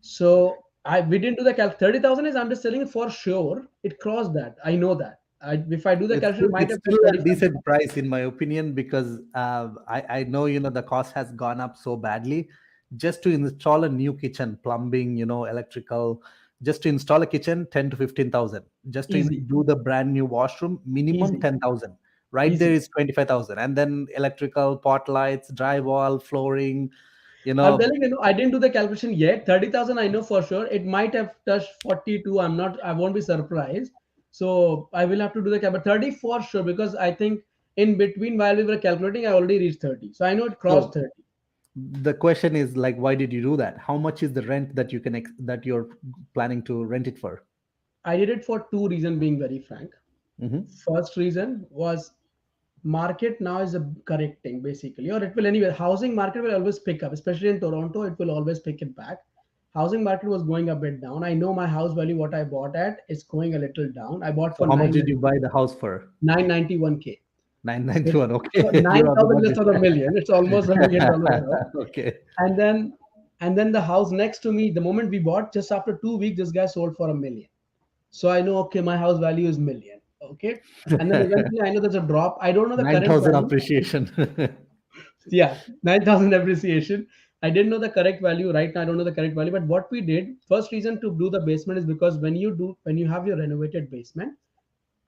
B: So We didn't do the 30,000 is, I'm just telling you for sure it crossed that. I know that. If I do the calculation, it might
A: It's
B: have
A: still
B: touched
A: a
B: 35.
A: decent price in my opinion because I know the cost has gone up so badly. Just to install a new kitchen, plumbing, electrical, just to install a kitchen, 10 to 15,000. Just to
B: Easy,
A: do the brand new washroom, minimum
B: easy,
A: 10,000. Right there
B: easy.
A: is 25,000, and then electrical, pot lights, drywall, flooring. You
B: I'm
A: know,
B: telling you, no, I didn't do the calculation yet. 30,000, I know for sure. It might have touched 42. I'm not, I won't be surprised. So I will have to do the but 30 for sure, because I think in between while we were calculating, I already reached 30. So I know it crossed
A: so
B: 30.
A: the question is like, why did you do that? How much is the rent that that you're planning to rent it for?
B: I did it for two reasons, being very frank.
A: Hmm.
B: First reason was market now is a correcting basically, or it will anyway. Housing market will always pick up, especially in Toronto. It will always pick it back. Housing market was going a bit down. I know my house value, what I bought at, is going a little down. I bought
A: So
B: for
A: how much did you buy the house for?
B: 991K. So,
A: 991.
B: so
A: Okay, you're on the
B: 9,000 less
A: budget.
B: than a million. It's almost $1 million house.
A: Okay.
B: And then the house next to me, the moment we bought, just after 2 weeks, this guy sold for a million. So I know, okay, my house value is million. Okay. And then eventually I know there's a drop. I don't know the current
A: 9,000
B: value.
A: appreciation.
B: Yeah, 9,000 appreciation. I didn't know the correct value. Right now I don't know the correct value. But what we did, first reason to do the basement is because when you have your renovated basement,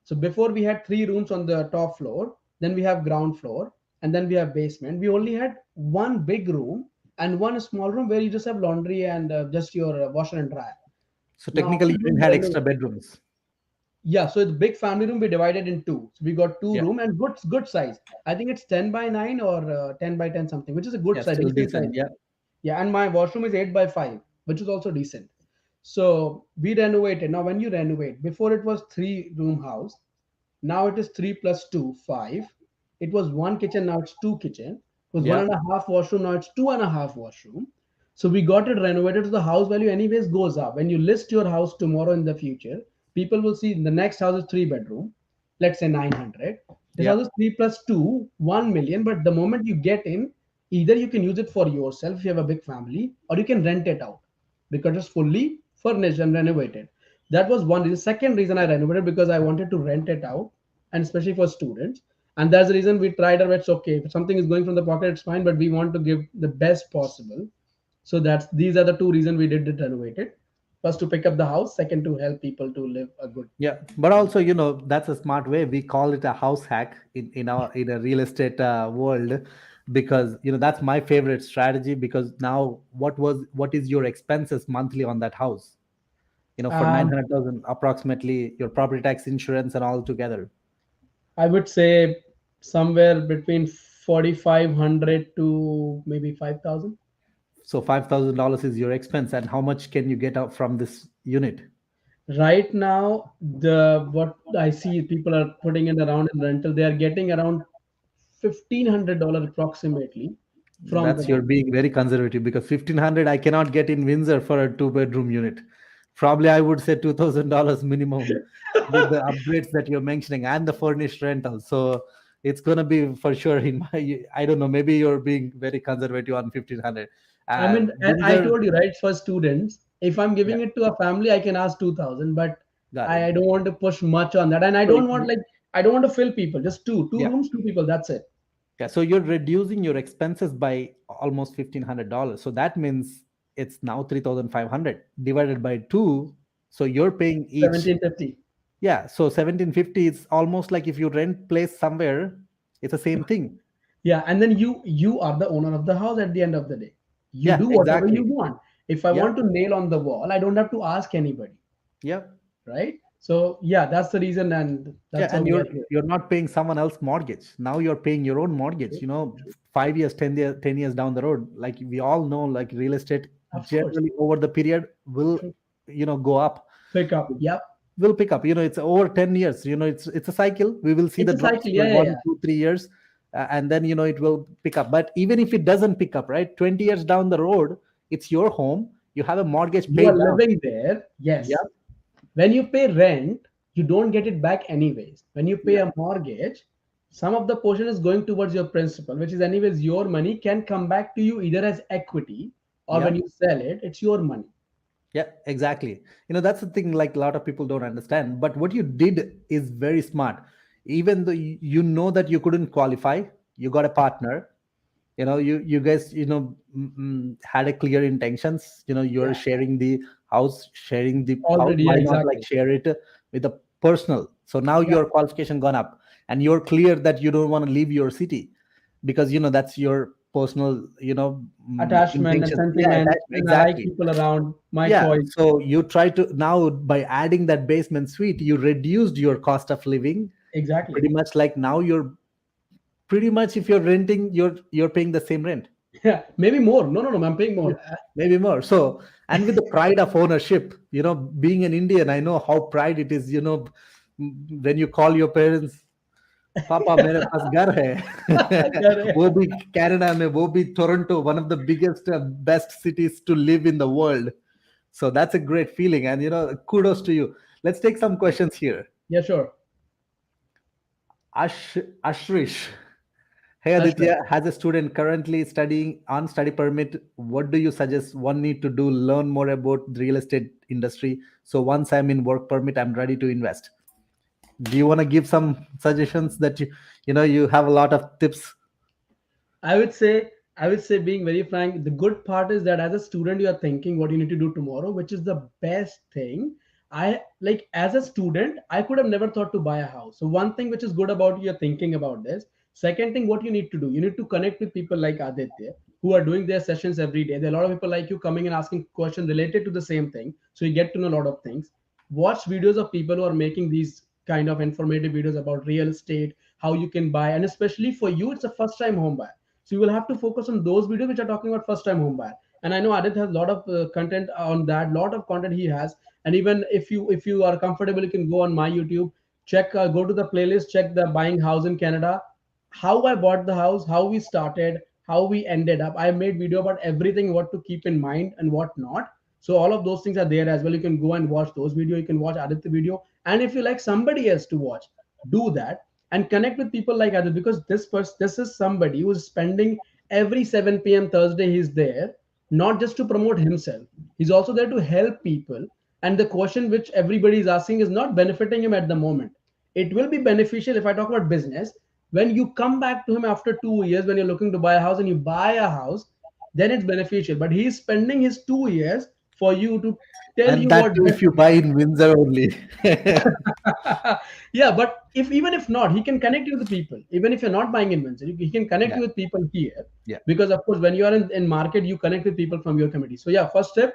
B: so before we had three rooms on the top floor, then we have ground floor, and then we have basement. We only had one big room and one small room where you just have laundry and just your washer and dryer.
A: So
B: Now
A: technically,
B: after
A: you
B: doing
A: didn't
B: the
A: have extra
B: renovation,
A: bedrooms.
B: yeah, so the big family room we divided in two. So we got two
A: Yeah.
B: room and good size. I think it's 10 by 9 or 10 by 10 something, which is a good
A: Yeah,
B: size,
A: still
B: decent size.
A: decent. Yeah.
B: Yeah, and my washroom is 8 by 5, which is also decent. So we renovated. Now, when you renovate, before it was three-room house, now it is three plus two, five. It was one kitchen, now it's two kitchen. It was one
A: Yeah.
B: and a half washroom, now it's two and a half washroom. So we got it renovated. So the house value, anyways, goes up. When you list your house tomorrow in the future, people will see the next house is three bedroom, let's say 900. This
A: Yeah.
B: house is three plus two, 1 million. But the moment you get in, either you can use it for yourself if you have a big family, or you can rent it out because it's fully furnished and renovated. That was one reason. Second reason I renovated, because I wanted to rent it out, and especially for students. And that's the reason we tried our best. Okay, if something is going from the pocket, it's fine, but we want to give the best possible. So that's these are the two reasons we did it renovated. First to pick up the house, second to help people to live a good.
A: Yeah. But also, that's a smart way. We call it a house hack in a real estate world, because that's my favorite strategy. Because now, what is your expenses monthly on that house? For
B: Um,
A: 900,000 approximately, your property tax, insurance, and all together.
B: I would say somewhere between 4,500 to maybe 5,000.
A: So $5,000 is your expense, and how much can you get out from this unit?
B: Right now, the what I see people are putting in around in rental, they are getting around $1,500 approximately from the
A: That's you're
B: rent.
A: being very conservative, because 1,500 I cannot get in Windsor for a two-bedroom unit. Probably I would say $2,000 minimum with the upgrades that you're mentioning and the furnished rental. So it's gonna be for sure in my. I don't know. Maybe you're being very conservative on 1,500.
B: I mean, I
A: Windsor,
B: told you, right, for students, if I'm
A: yeah,
B: giving it to a family, I can ask 2,000, but
A: got it.
B: I don't want to push much on that. And I
A: So
B: don't want, like, I don't want to fill people, just two
A: yeah,
B: rooms, two people, that's it.
A: yeah. So you're reducing your expenses by almost $1,500. So that means it's now 3,500 divided by two. So you're paying each.
B: 1750.
A: Yeah, so 1750 is almost like if you rent place somewhere, it's the same thing.
B: Yeah, and then you are the owner of the house at the end of the day. You
A: Yeah,
B: do whatever you
A: exactly.
B: want. If I
A: Yeah,
B: want to nail on the wall, I don't have to ask anybody,
A: yeah,
B: right? So yeah, that's the reason, and
A: yeah.
B: that's how
A: And
B: we
A: you're
B: are doing.
A: you're not paying someone else mortgage. Now you're paying your own mortgage.
B: True,
A: 5 years, 10 years down the road, like we all know, like real estate
B: of course.
A: generally over the period will,
B: True.
A: go up.
B: Pick up. Yep.
A: Will pick up. It's over 10 years. It's a cycle. We will see
B: It's
A: the
B: a
A: drops
B: cycle.
A: for
B: Yeah, yeah,
A: one,
B: yeah.
A: 2, 3 years, and then it will pick up. But even if it doesn't pick up, right, 20 years down the road, it's your home. You have a mortgage
B: You are
A: paid down.
B: living there.
A: Yeah,
B: Yes. When you pay rent, you don't get it back anyways. When you pay
A: yeah,
B: a mortgage, some of the portion is going towards your principal, which is anyways your money, can come back to you either as equity, or
A: yeah.
B: when you sell it, it's your money.
A: Yeah, exactly. That's the thing, like a lot of people don't understand. But what you did is very smart. Even though you know that you couldn't qualify, you got a partner. You guys, had a clear intentions. You're
B: Yeah,
A: sharing the house.
B: already, yeah,
A: Why not like
B: exactly.
A: share it with a personal? So now
B: Yeah,
A: your qualification gone up, and you're clear that you don't want to leave your city because that's your personal,
B: attachment and
A: intentions. Yeah,
B: sentiment,
A: attachment.
B: and I like
A: Exactly.
B: people around, my
A: Yeah,
B: choice.
A: so you try to now, by adding that basement suite, you reduced your cost of living.
B: Exactly.
A: Pretty much like now you're pretty much, if you're renting, you're paying the same rent.
B: Yeah, maybe more. No, no, no, I'm paying
A: Yeah,
B: more.
A: maybe more. So, and with the pride of ownership, being an Indian, I know how pride it is. When you call your parents, पापा मेरे पास घर है वो
B: Correct.
A: भी Canada में, वो भी Toronto, one of the biggest best cities to live in the world. So that's a great feeling, and kudos to you. Let's take some questions here.
B: Yeah, sure.
A: Ashrish, hey
B: That's right.
A: Aditya, as a student currently studying on study permit, what do you suggest one need to do learn more about the real estate industry? So once I'm in work permit, I'm ready to invest. Do you want to give some suggestions that you have a lot of tips?
B: I would say, I would say, being very frank, the good part is that as a student, you are thinking what you need to do tomorrow, which is the best thing. I like as a student, I could have never thought to buy a house. So one thing which is good about you, you're thinking about this. Second thing, what you need to do, you need to connect with people like Aditya who are doing their sessions every day. There are a lot of people like you coming and asking questions related to the same thing. So you get to know a lot of things. Watch videos of people who are making these kind of informative videos about real estate, how you can buy, and especially for you, it's a first time home buyer. So you will have to focus on those videos which are talking about first time home buyer. And I know Adit has a lot of content on that, lot of content he has. And even if you are comfortable, you can go on my YouTube, check, go to the playlist, check the buying house in Canada, how I bought the house, how we started, how we ended up. I made video about everything, what to keep in mind and what not. So all of those things are there as well. You can go and watch those video. You can watch Aditya video, and if you like somebody else to watch, do that and connect with people like Aditya, because this is somebody who is spending every 7 p.m. Thursday. He's there not just to promote himself. He's also there to help people. And the question which everybody is asking is not benefiting him at the moment. It will be beneficial if I talk about business. When you come back to him after 2 years, when you're looking to buy a house and you buy a house, then it's beneficial. But he's spending his 2 years for you to tell
A: And
B: you
A: that
B: what
A: too,
B: best.
A: if you buy in Windsor only.
B: Yeah, but if even if not, he can connect you with people. Even if you're not buying in Windsor, he can connect
A: Yeah,
B: you with people here.
A: yeah,
B: Because of course, when you are in market, you connect with people from your community. So yeah, first step,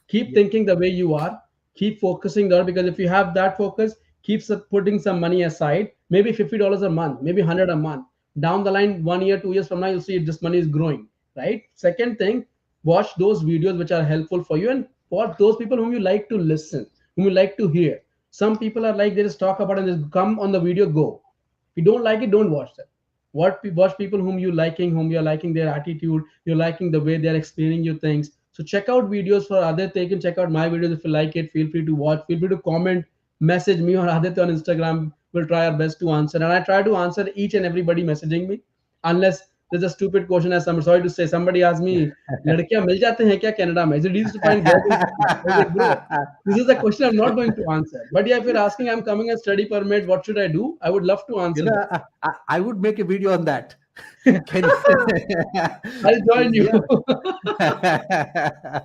B: keep
A: yeah,
B: thinking the way you are, keep focusing there, because if you have that focus, keep putting some money aside, maybe $50 a month, maybe 100 a month. Down the line, 1 year, 2 years from now, you'll see this money is growing, right? Second thing, watch those videos which are helpful for you, and watch those people whom you like to listen, whom you like to hear. Some people are like they just talk about and just come on the video, go. If you don't like it, don't watch them. Watch people whom you're liking their attitude, you're liking the way they're explaining you things. So check out videos for Aditya. You can check out my videos if you like it. Feel free to watch. Feel free to comment, message me or Aditya on Instagram. We'll try our best to answer. And I try to answer each and everybody messaging me, unless there's a stupid question. As I'm sorry to say, somebody asked me, "लड़कियां मिल जाते हैं क्या Canada में? Is it easy to find girls in Canada?" I was like, bro, this is a question I'm not going to answer. But yeah, if you're asking, I'm coming as study permit, what should I do? I would love to answer that.
A: I would make a video on that. Can
B: I'll join you.
A: yeah.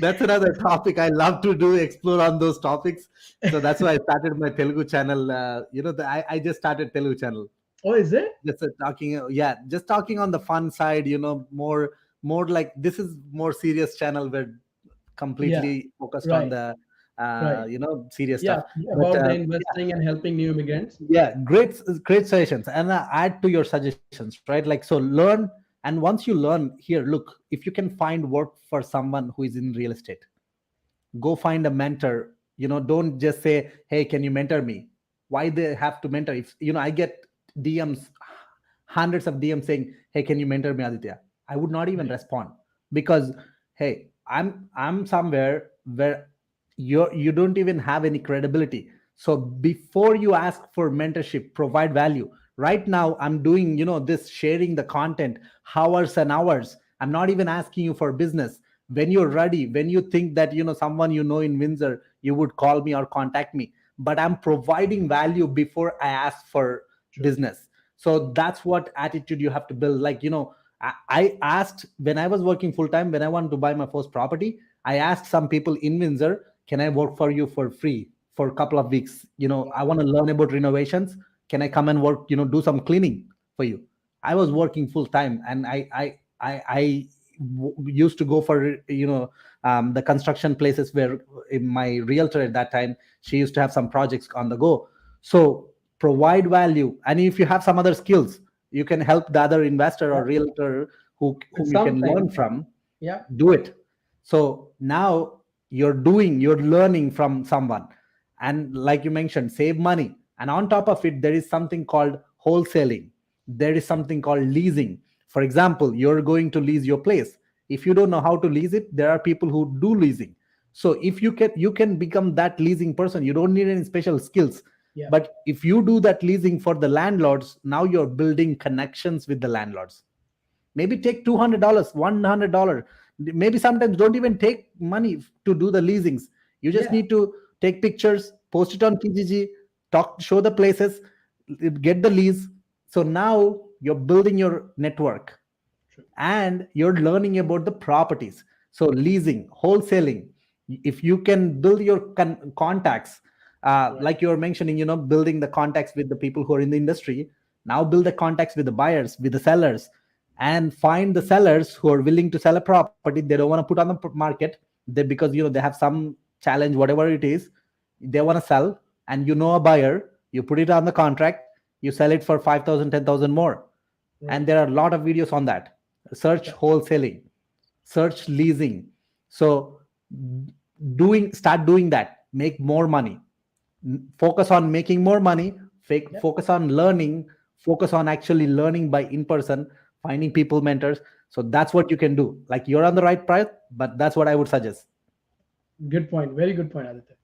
A: That's another topic I love to do, explore on those topics. So that's why I started my Telugu channel. I just started Telugu channel.
B: Oh, is it?
A: Just talking, yeah, just talking on the fun side. More like this is more serious channel where
B: Yeah,
A: completely focused on
B: right,
A: the
B: right.
A: serious
B: Yeah,
A: stuff. But
B: about the investing and helping new immigrants.
A: yeah, great suggestions, and add to your suggestions, right? Like, so learn, and once you learn, here, look, if you can find work for someone who is in real estate, go find a mentor. Don't just say, hey, can you mentor me? Why they have to mentor? If I get DMs, hundreds of DMs saying, hey, can you mentor me, Aditya? I would not even
B: Right,
A: respond, because hey, I'm somewhere where you don't even have any credibility. So before you ask for mentorship, provide value. Right now I'm doing this, sharing the content, hours and hours. I'm not even asking you for business. When you're ready, when you think that someone in Windsor, you would call me or contact me, but I'm providing value before I ask for
B: True.
A: business. So that's what attitude you have to build. Like, I asked, when I was working full time, when I wanted to buy my first property, I asked some people in Windsor, can I work for you for free for a couple of weeks? I want to learn about renovations. Can I come and work, do some cleaning for you? I was working full time, and I used to go for the construction places where my realtor at that time, she used to have some projects on the go. So provide value, and if you have some other skills, you can help the other investor
B: Yeah.
A: or realtor
B: With
A: whom you can
B: something.
A: learn from.
B: Yeah.
A: Do it. So now you're learning from someone, and like you mentioned, save money. And on top of it, there is something called wholesaling. There is something called leasing. For example, you're going to lease your place. If you don't know how to lease it, there are people who do leasing. So if you can become that leasing person. You don't need any special skills.
B: Yeah.
A: But if you do that leasing for the landlords, now you're building connections with the landlords. Maybe take $200, $100. Maybe sometimes don't even take money to do the leasings. You just
B: Yeah.
A: need to take pictures, post it on Kijiji, show the places, get the lease. So now you're building your network,
B: True.
A: and you're learning about the properties. So leasing, wholesaling, if you can build your contacts,
B: Right.
A: like you're mentioning, building the contacts with the people who are in the industry. Now build the contacts with the buyers, with the sellers, and find the sellers who are willing to sell a property. They don't want to put on the market, because they have some challenge, whatever it is. They want to sell, and a buyer, you put it on the contract, you sell it for 5,000, 10,000 more. And
B: Right.
A: there are a lot of videos on that. Search
B: Yeah.
A: wholesaling, search leasing. So start doing that, make more money. Focus on making more money,
B: Yeah.
A: focus on learning, focus on actually learning by in person, finding people, mentors. So that's what you can do. Like, you're on the right path, but that's what I would suggest.
B: Good point. Very good point, Aditya.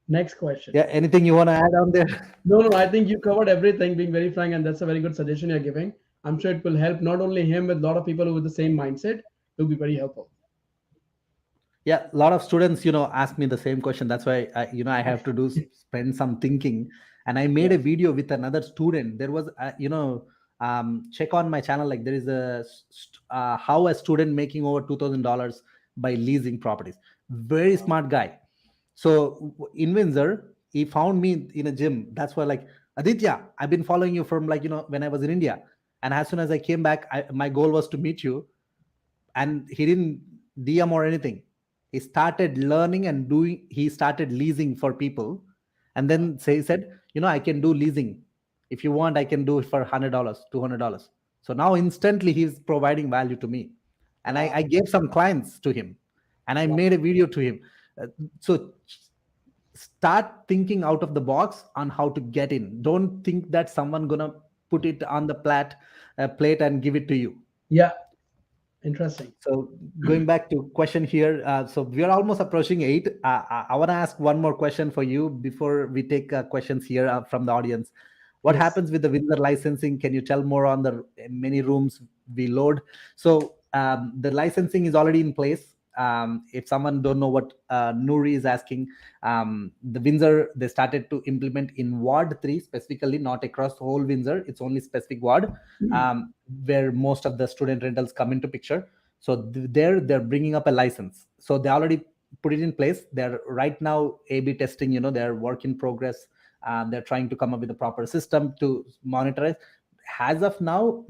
B: Next question.
A: Yeah, anything you want to add on there?
B: No, no, I think you covered everything, being very frank, and that's a very good suggestion you're giving. I'm sure it will help not only him, with a lot of people who with the same mindset. It will be very helpful.
A: Yeah, a lot of students ask me the same question. That's why I have to spend some thinking. And I made
B: Yeah.
A: a video with another student. There was check on my channel. Like, there is how a student making over $2,000 by leasing properties. Very
B: Wow.
A: smart guy. So in Windsor, he found me in a gym. That's why, like, Aditya, I've been following you from, like, when I was in India. And as soon as I came back, my goal was to meet you. And he didn't DM or anything. He started learning and doing. He started leasing for people, and
B: Wow.
A: then he said, I can do leasing. If you want, I can do it for $100, $200. So now instantly he's providing value to me, and I
B: Wow.
A: gave some clients to him, and I
B: Wow.
A: made a video to him. So start thinking out of the box on how to get in. Don't think that someone gonna put it on the plate and give it to you.
B: Yeah. Interesting.
A: So going back to question here, so we are almost approaching 8. I want to ask one more question for you before we take questions here from the audience. What
B: Yes.
A: happens with the Windsor licensing? Can you tell more on the many rooms we load? So the licensing is already in place. If someone don't know what Nuri is asking, the Windsor, they started to implement in Ward 3 specifically, not across the whole Windsor. It's only specific ward, where most of the student rentals come into picture. So there they're bringing up a license. So they already put it in place. They're right now A/B testing. They're work in progress. They're trying to come up with a proper system to monitor it. As of now,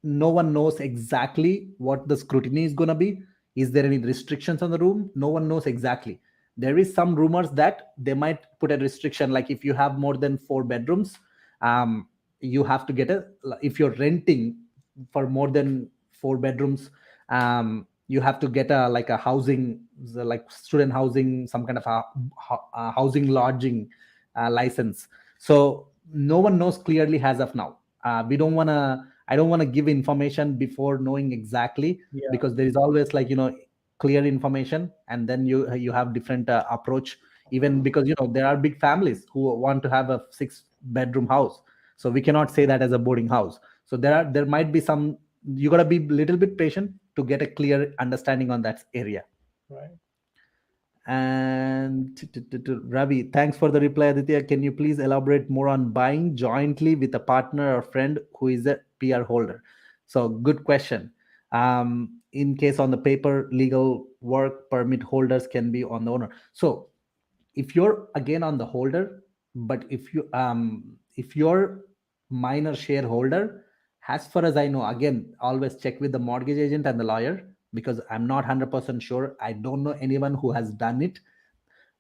A: no one knows exactly what the scrutiny is going to be. Is there any restrictions on the room? No one knows exactly. There is some rumors that they might put a restriction, like if you have more than 4 bedrooms, you have to get if you're renting for more than 4 bedrooms, you have to get like a housing, like student housing, some kind of a housing lodging license. So no one knows clearly as of now. We don't want to I don't want to give information before knowing exactly,
B: Yeah.
A: because there is always, like, clear information, and then you have different approach. Even because there are big families who want to have a 6 bedroom house, so we cannot say that as a boarding house. So there might be some. You got to be a little bit patient to get a clear understanding on that area.
B: Right.
A: And Ravi, thanks for the reply, Aditya. Can you please elaborate more on buying jointly with a partner or friend who is a PR holder? So, good question. In case on the paper, legal work permit holders can be on the owner. So, if you're again on the holder, but if you're minor shareholder, as far as I know, again, always check with the mortgage agent and the lawyer, because I'm not 100% sure. I don't know anyone who has done it,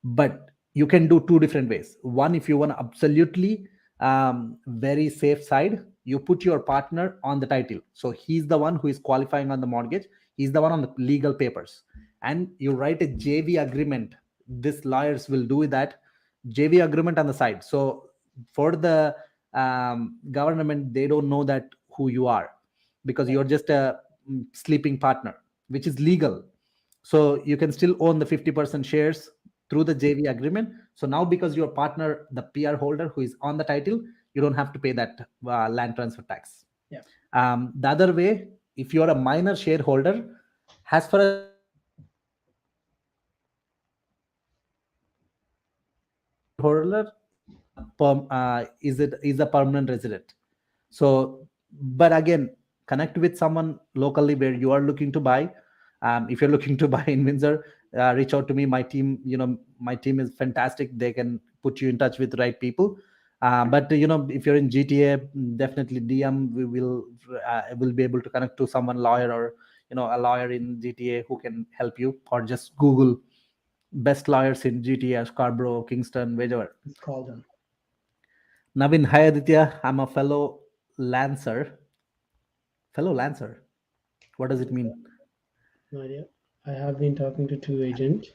A: but you can do two different ways. One, if you want to absolutely very safe side, you put your partner on the title, so he's the one who is qualifying on the mortgage, he's the one on the legal papers, and you write a JV agreement. This lawyers will do that JV agreement on the side. So for the government, they don't know that who you are, because you're just a sleeping partner, which is legal. So you can still own the 50% shares through the JV agreement. So now, because your partner, the PR holder who is on the title, you don't have to pay that land transfer tax.
B: Yeah.
A: The other way, if you're a minor shareholder, as far as I know, shareholder is a permanent resident. So, but again, connect with someone locally where you are looking to buy. If you're looking to buy in Windsor, reach out to me. My team, my team is fantastic. They can put you in touch with the right people. But if you're in GTA, definitely DM. We will be able to connect to someone lawyer, or a lawyer in GTA who can help you, or just Google best lawyers in GTA, Scarborough, Kingston, wherever.
B: It's called them.
A: Navin, hi Aditya. I'm a fellow Lancer. Fellow Lancer. What does it mean?
B: No idea. I have been talking to two agents.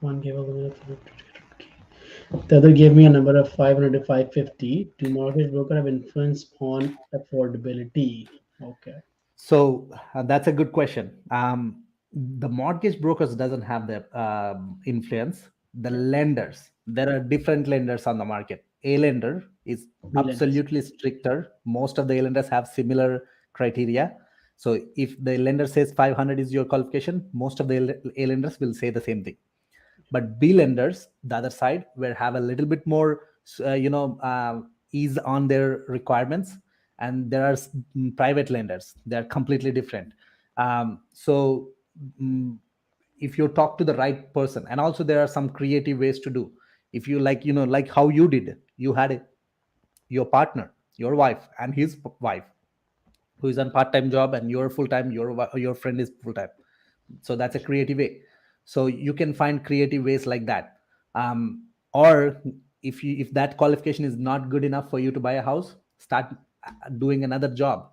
B: One gave a limit of, the other gave me a number of 500 to 550. Do mortgage broker have influence on affordability? Okay.
A: So that's a good question. The mortgage brokers doesn't have the influence. The
B: Yeah.
A: lenders, there are different lenders on the market. A lender is
B: B lenders.
A: absolutely stricter. Most of the A lenders have similar criteria. So if the lender says 500 is your qualification, most of the A lenders will say the same thing. But B lenders, the other side, where have a little bit more ease on their requirements. And there are private lenders, they're completely different. So mm, if you talk to the right person, and also there are some creative ways to do. If you like how you did, you had your partner, your wife and his wife, who is on part-time job, and you're full-time, your friend is full-time. So that's a creative way. So you can find creative ways like that. Or if that qualification is not good enough for you to buy a house, start doing another job.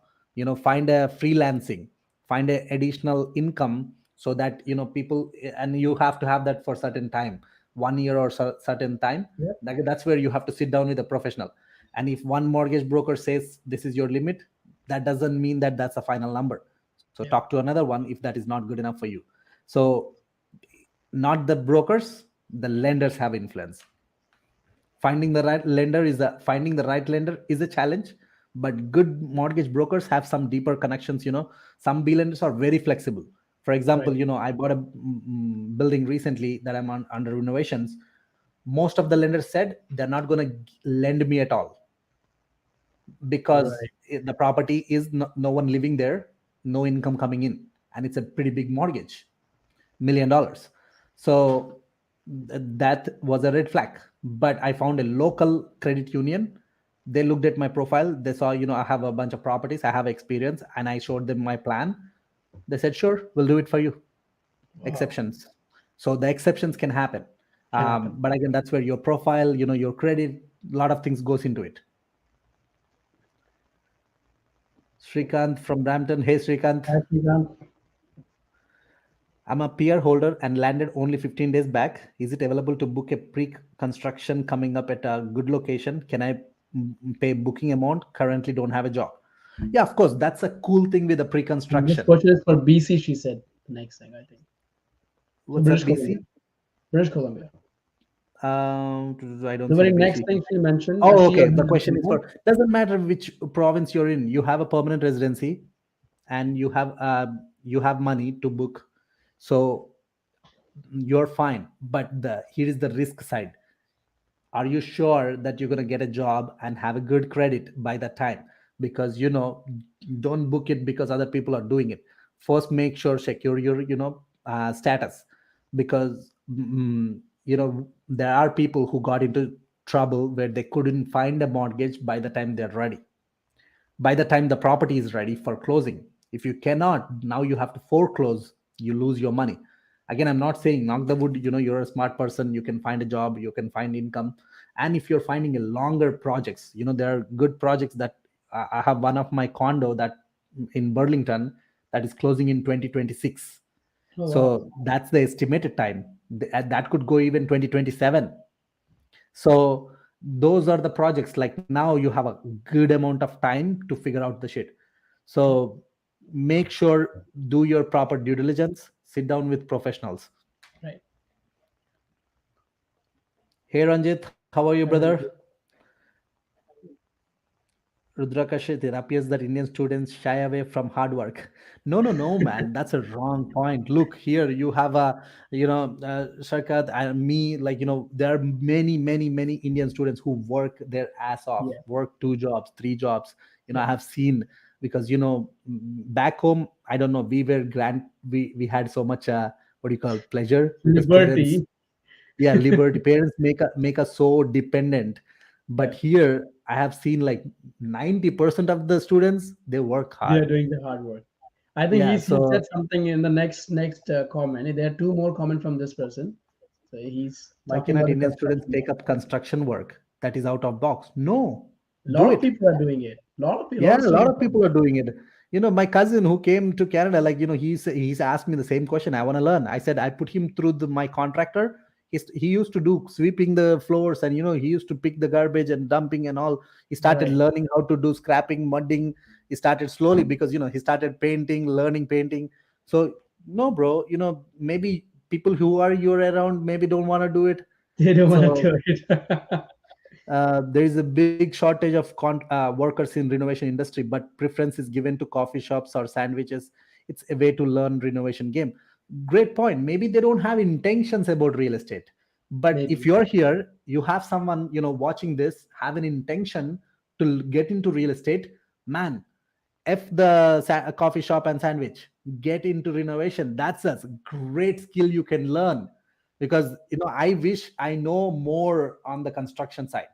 A: Find a freelancing, find a additional income, so that people, and you have to have that for certain time, 1 year or certain time.
B: Yep.
A: That's where you have to sit down with a professional. And if one mortgage broker says this is your limit, that doesn't mean that that's a final number. So
B: Yeah.
A: talk to another one if that is not good enough for you. So not the brokers, the lenders have influence. Finding the right lender is a challenge, but good mortgage brokers have some deeper connections. Some B lenders are very flexible. For
B: Right.
A: example, I bought a building recently that I'm under renovations. Most of the lenders said they're not going to lend me at all, because
B: Right.
A: the property is no one living there, no income coming in, and it's a pretty big mortgage, $1 million. So that was a red flag. But I found a local credit union. They looked at my profile. They saw, I have a bunch of properties, I have experience, and I showed them my plan. They said, sure, we'll do it for you.
B: Wow.
A: Exceptions. So the exceptions can happen.
B: Can happen.
A: But again, that's where your profile, your credit, a lot of things goes into it. Srikanth from Brampton. Hey, Srikanth.
B: Actually,
A: I'm a peer holder and landed only 15 days back. Is it available to book a pre-construction coming up at a good location? Can I pay booking amount? Currently don't have a job. Yeah, of course. That's a cool thing with the
B: and this
A: pre-construction.
B: question is for BC, she said. The next thing, I think. So
A: What's
B: British
A: that,
B: Columbia.
A: BC?
B: British Columbia.
A: I don't
B: The
A: see
B: very
A: BC.
B: next thing she mentioned,
A: Oh,
B: she or
A: okay.
B: he
A: The question
B: mentioned
A: is
B: that.
A: doesn't matter which province you're in. You have a permanent residency, and you have you have money to book, so you're fine. But the here is the risk side. Are you sure that you're going to get a job and have a good credit by that time? Because don't book it because other people are doing it. First, make sure secure your status, because there are people who got into trouble where they couldn't find a mortgage by the time they're ready, by the time the property is ready for closing. If you cannot, now you have to foreclose, you lose your money. Again, I'm not saying knock the wood, you're a smart person, you can find a job, you can find income. And if you're finding a longer projects, there are good projects that I have one of my condo that in Burlington that is closing in 2026.
B: Oh wow.
A: So that's the estimated time. That could go even 2027. So those are the projects. Like now you have a good amount of time to figure out the shit. So make sure, do your proper due diligence, sit down with professionals.
B: Right.
A: Hey Ranjit, how are you, brother?
B: And
A: Rudrakashit, it appears that Indian students shy away from hard work. No, no, no, man. That's a wrong point. Look, here you have Sarkat and me, like, there are many, many, many Indian students who work their ass off,
B: yeah,
A: work 2 jobs, 3 jobs. I
B: yeah.
A: have seen, because, back home, I don't know, we had so much, what do you call, pleasure, because parents,
B: Liberty.
A: yeah, liberty. Parents make us so dependent. But
B: Yeah,
A: here I have seen like 90% of the students, they work
B: they are
A: hard.
B: doing the hard work. I think
A: Yeah,
B: he said
A: so
B: something in the next comment. There are two more comment from this person. So he's
A: why
B: talking
A: cannot
B: about the
A: Indian students
B: construction.
A: take up construction work that is out of box? No,
B: A
A: do
B: lot of
A: it.
B: people are doing it. A lot of people, a lot
A: Yeah,
B: of
A: a lot
B: students
A: of
B: are doing
A: people are doing it. My cousin who came to Canada, like, he's asked me the same question. I want to learn. I said I put him through my contractor. He used to do sweeping the floors, and he used to pick the garbage and dumping and all. He
B: it.
A: started
B: Right.
A: learning how to do scrapping, mudding. He started slowly, because he started painting, learning painting. So no, bro, maybe people who are you're around maybe don't want to do it.
B: They don't want to
A: So
B: do it.
A: there is a big shortage of workers in renovation industry, but preference is given to coffee shops or sandwiches. It's a way to learn renovation game. Great point. Maybe they don't have intentions about real estate, but if
B: Maybe.
A: you're here, you have someone watching this, have an intention to get into real estate, man. F the coffee shop and sandwich. Get into renovation. That's a great skill you can learn, because I wish I know more on the construction side,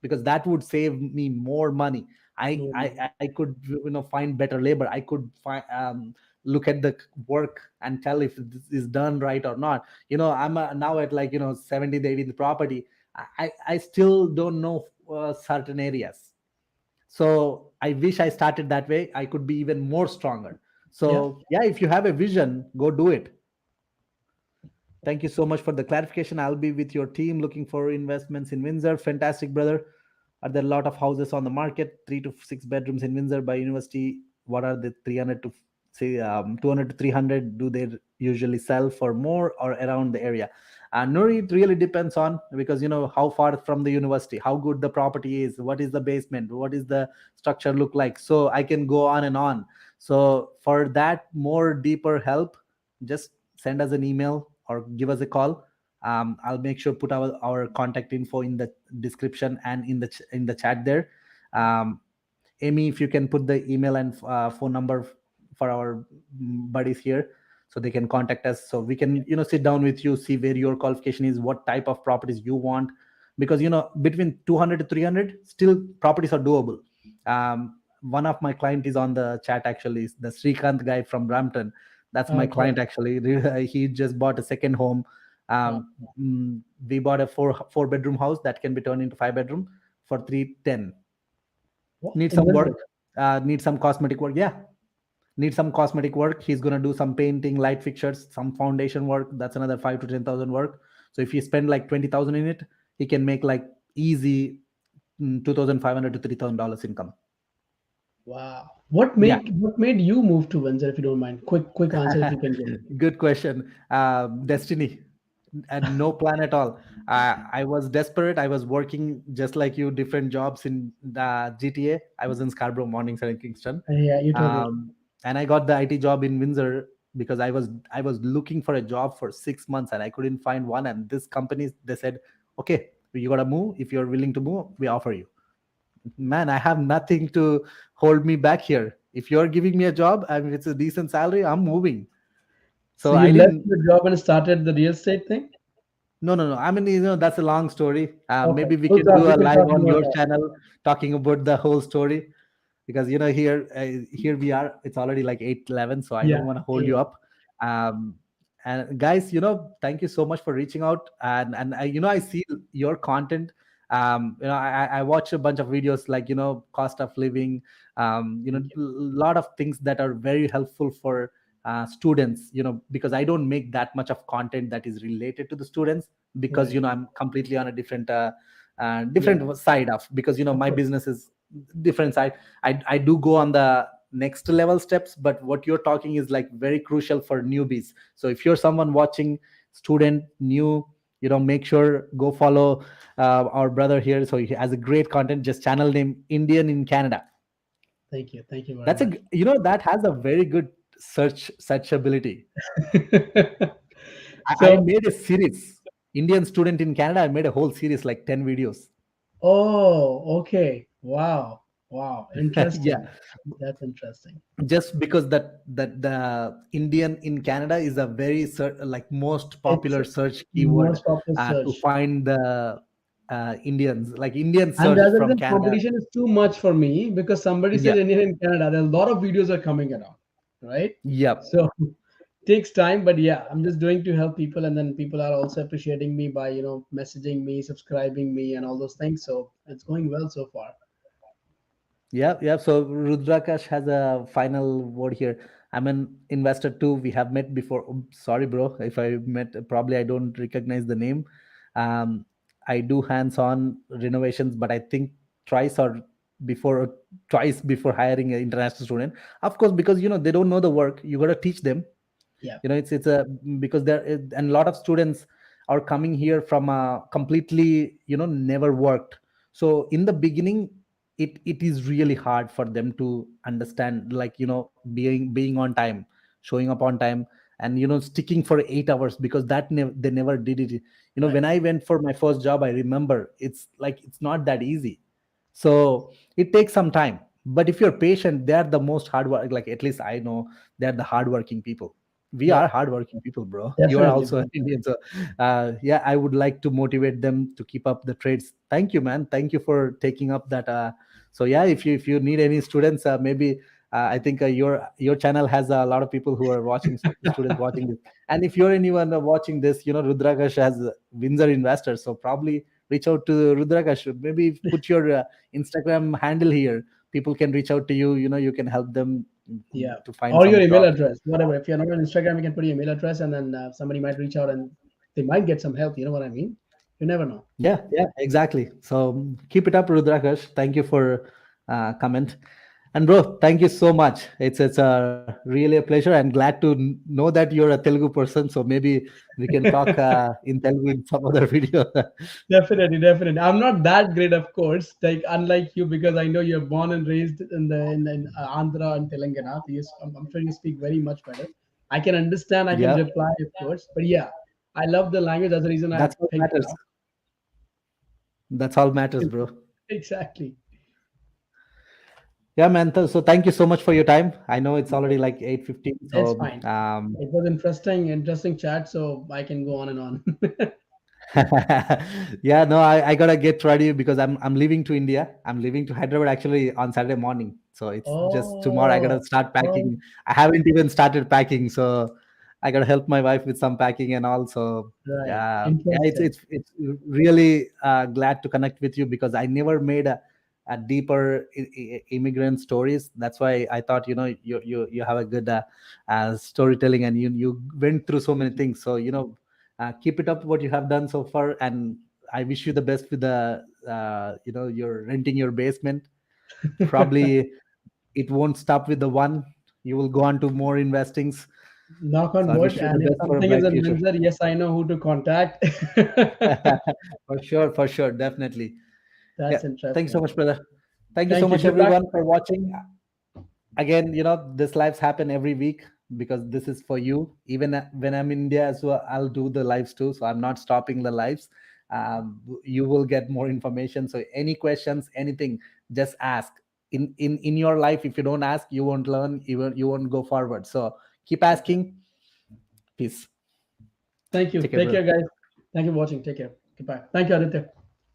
A: because that would save me more money. I
B: No,
A: I,
B: no.
A: I could find better labor. I could find look at the work and tell if this is done right or not. I'm now at like 70th 80th property. I still don't know certain areas. So I wish I started that way. I could be even more stronger.
B: Yeah.
A: So yeah, if you have a vision, go do it. Thank you so much for the clarification. I'll be with your team looking for investments in Windsor. Fantastic, brother. Are there a lot of houses on the market? 3 to 6 bedrooms in Windsor by university. What are the 300 to say 200 to 300? Do they usually sell for more or around the area? Nuri, it really depends on, because how far from the university, how good the property is, what is the basement, what is the structure look like. So I can go on and on. So for that more deeper help, just send us an email or give us a call. I'll make sure put our contact info in the description and in the chat there. um, Amy, if you can put the email and phone number for our buddies here, so they can contact us, so we can sit down with you, see where your qualification is, what type of properties you want. Because between 200 to 300 still properties are doable. One of my client is on the chat, actually, is the Srikanth guy from Brampton. That's my
B: Okay.
A: client, actually. He just bought a second home.
B: Wow.
A: We bought a four bedroom house that can be turned into 5 bedroom for 310.
B: What?
A: Need
B: In
A: some
B: Windsor.
A: work. Need some cosmetic work. Yeah, need some cosmetic work. He's gonna do some painting, light fixtures, some foundation work. That's another 5 to 10,000 work. So if you spend like 20,000 in it, he can make like easy 2,500 to $3,000 income.
B: Wow.
A: Yeah.
B: What made you move to Windsor, if you don't mind? Quick answer if you can give me.
A: Good question. Destiny, and no plan at all. I was desperate. I was working just like you, different jobs in the GTA. I was in Scarborough, Morningside, and Kingston.
B: Yeah, you told me.
A: And I got the IT job in Windsor. because I was looking for a job for 6 months and I couldn't find one. And this company, they said, okay, you gotta move. If you're willing to move, we offer you. Man, I have nothing to hold me back here. If you're giving me a job and if it's a decent salary, I'm moving.
B: So
A: So
B: you
A: I
B: left
A: didn't.
B: your job and started the real estate thing?
A: No, no, no. I mean, that's a long story.
B: Okay,
A: Maybe we
B: we'll
A: can
B: talk.
A: do
B: We
A: a
B: can
A: live
B: talk
A: on
B: more
A: your
B: about
A: channel talking about the whole story, because here we are. It's already like 8:11, so
B: it.
A: I don't
B: Yeah.
A: want to hold you
B: Yeah.
A: up. Um, and guys, thank you so much for reaching out. And I see your content. I watch a bunch of videos like cost of living.
B: Thank you.
A: Lot of things that are very helpful for students. Because I don't make that much of content that is related to the students, because
B: Right.
A: I'm completely on a
B: Yeah.
A: different side of, because
B: Of
A: my
B: course.
A: business is different side. I do go on the next level steps, but what you're talking is like very crucial for newbies. So if you're someone watching, student, new, make sure go follow our brother here. So he has a great content, just channel name Indian in Canada.
B: Thank you. Thank you very
A: That's a
B: much.
A: that has a very good searchability. I
B: So,
A: made a series, Indian student in Canada. I made a whole series, like 10 videos.
B: oh, okay. Wow. Wow.
A: Yeah,
B: Interesting. That's interesting.
A: just because that the Indian in Canada is a very like most
B: It's
A: popular search keyword
B: most popular
A: to
B: search.
A: find the Indians, like Indian
B: And
A: search
B: the other
A: from
B: reason
A: Canada.
B: competition is too much for me because somebody says
A: Yeah,
B: Indian in Canada, there are a lot of videos are coming around, right?
A: yep.
B: So takes time, but yeah, I'm just doing to help people, and then people are also appreciating me by messaging me, subscribing me, and all those things. So it's going well so far.
A: Yeah, yeah. So Rudrakash has a final word here. I'm an investor too. We have met before. Sorry, bro, if I met. Probably I don't recognize the name. Um, I do hands-on renovations, but I think twice or before twice before hiring an international student. Of course, because they don't know the work. You got to teach them.
B: Yeah,
A: It's a because there and a lot of students are coming here from completely never worked. So in the beginning, it is really hard for them to understand, like being on time, showing up on time, and sticking for 8 hours, because they never did it. When
B: right.
A: I went for my first job, I remember it's like it's not that easy. So it takes some time, but if you're patient, they are the most hard work, like at least I know they're the hardworking people. We
B: Yeah,
A: are hardworking people, bro. You are
B: definitely,
A: also
B: bro.
A: an Indian. So yeah, I would like to motivate them to keep up the trades. Thank you, man. Thank you for taking up that. So yeah, if you need any students, maybe I think your channel has a lot of people who are watching, students watching this. And if you're anyone watching this, Rudrakash has Windsor investors, so probably reach out to Rudrakash. Maybe put your Instagram handle here. People can reach out to you. You can help them
B: Yeah,
A: to find
B: or your
A: some
B: email
A: jobs.
B: address, whatever. If you're not on Instagram, you can put your email address, and then somebody might reach out, and they might get some help. You know what I mean? You never know.
A: Yeah, yeah, exactly. So keep it up, Rudrakash. Thank you for comment. And bro, thank you so much. It's a really a pleasure. I'm glad to know that you're a Telugu person. So maybe we can talk in Telugu in some other video.
B: Definitely, definitely. I'm not that great, of course, like unlike you, because I know you're born and raised in Andhra and Telangana. So yes, I'm sure you speak very much better. I can understand, I can
A: Yeah,
B: reply, of course, but yeah, I love the language. That's the reason I
A: that's what
B: picked it
A: matters.
B: up.
A: That's all matters, bro.
B: Exactly.
A: Yeah, man. So thank you so much for your time. I know it's already like 8:15.
B: It's
A: So
B: fine. It was interesting chat, so I can go on and on.
A: yeah, no, I gotta get ready because I'm leaving to India. I'm leaving to Hyderabad actually on Saturday morning. So it's just tomorrow. I
B: Oh,
A: gotta start
B: oh,
A: packing. I haven't even started packing, so I gotta help my wife with some packing and all. So
B: right.
A: yeah,
B: Interesting.
A: it's really glad to connect with you, because I never made a deeper immigrant stories. That's why I thought you have a good storytelling, and you went through so many things. So keep it up what you have done so far, and I wish you the best with the you're renting your basement. Probably it won't stop with the one. You will go on to more investings.
B: Knock
A: So
B: on
A: I
B: wood.
A: wish you the
B: And if
A: best for a
B: something is
A: bright
B: in
A: future.
B: Windsor, yes, I know who to contact.
A: For sure, definitely. Yeah,
B: That's
A: thanks so
B: interesting.
A: much, brother. Thank you so
B: Thank you.
A: much,
B: Good luck.
A: everyone, for watching. Again, this lives happen every week. because this is for you. Even when I'm in India as well, I'll do the lives too. So I'm not stopping the lives. You will get more information. So any questions, anything, just ask. In your life, if you don't ask, you won't learn. You won't go forward. So keep
B: Okay.
A: asking. Peace.
B: Thank you.
A: Take care,
B: Take care,
A: brother.
B: guys. Thank you for watching. Take care. Goodbye. Thank you, Aditya.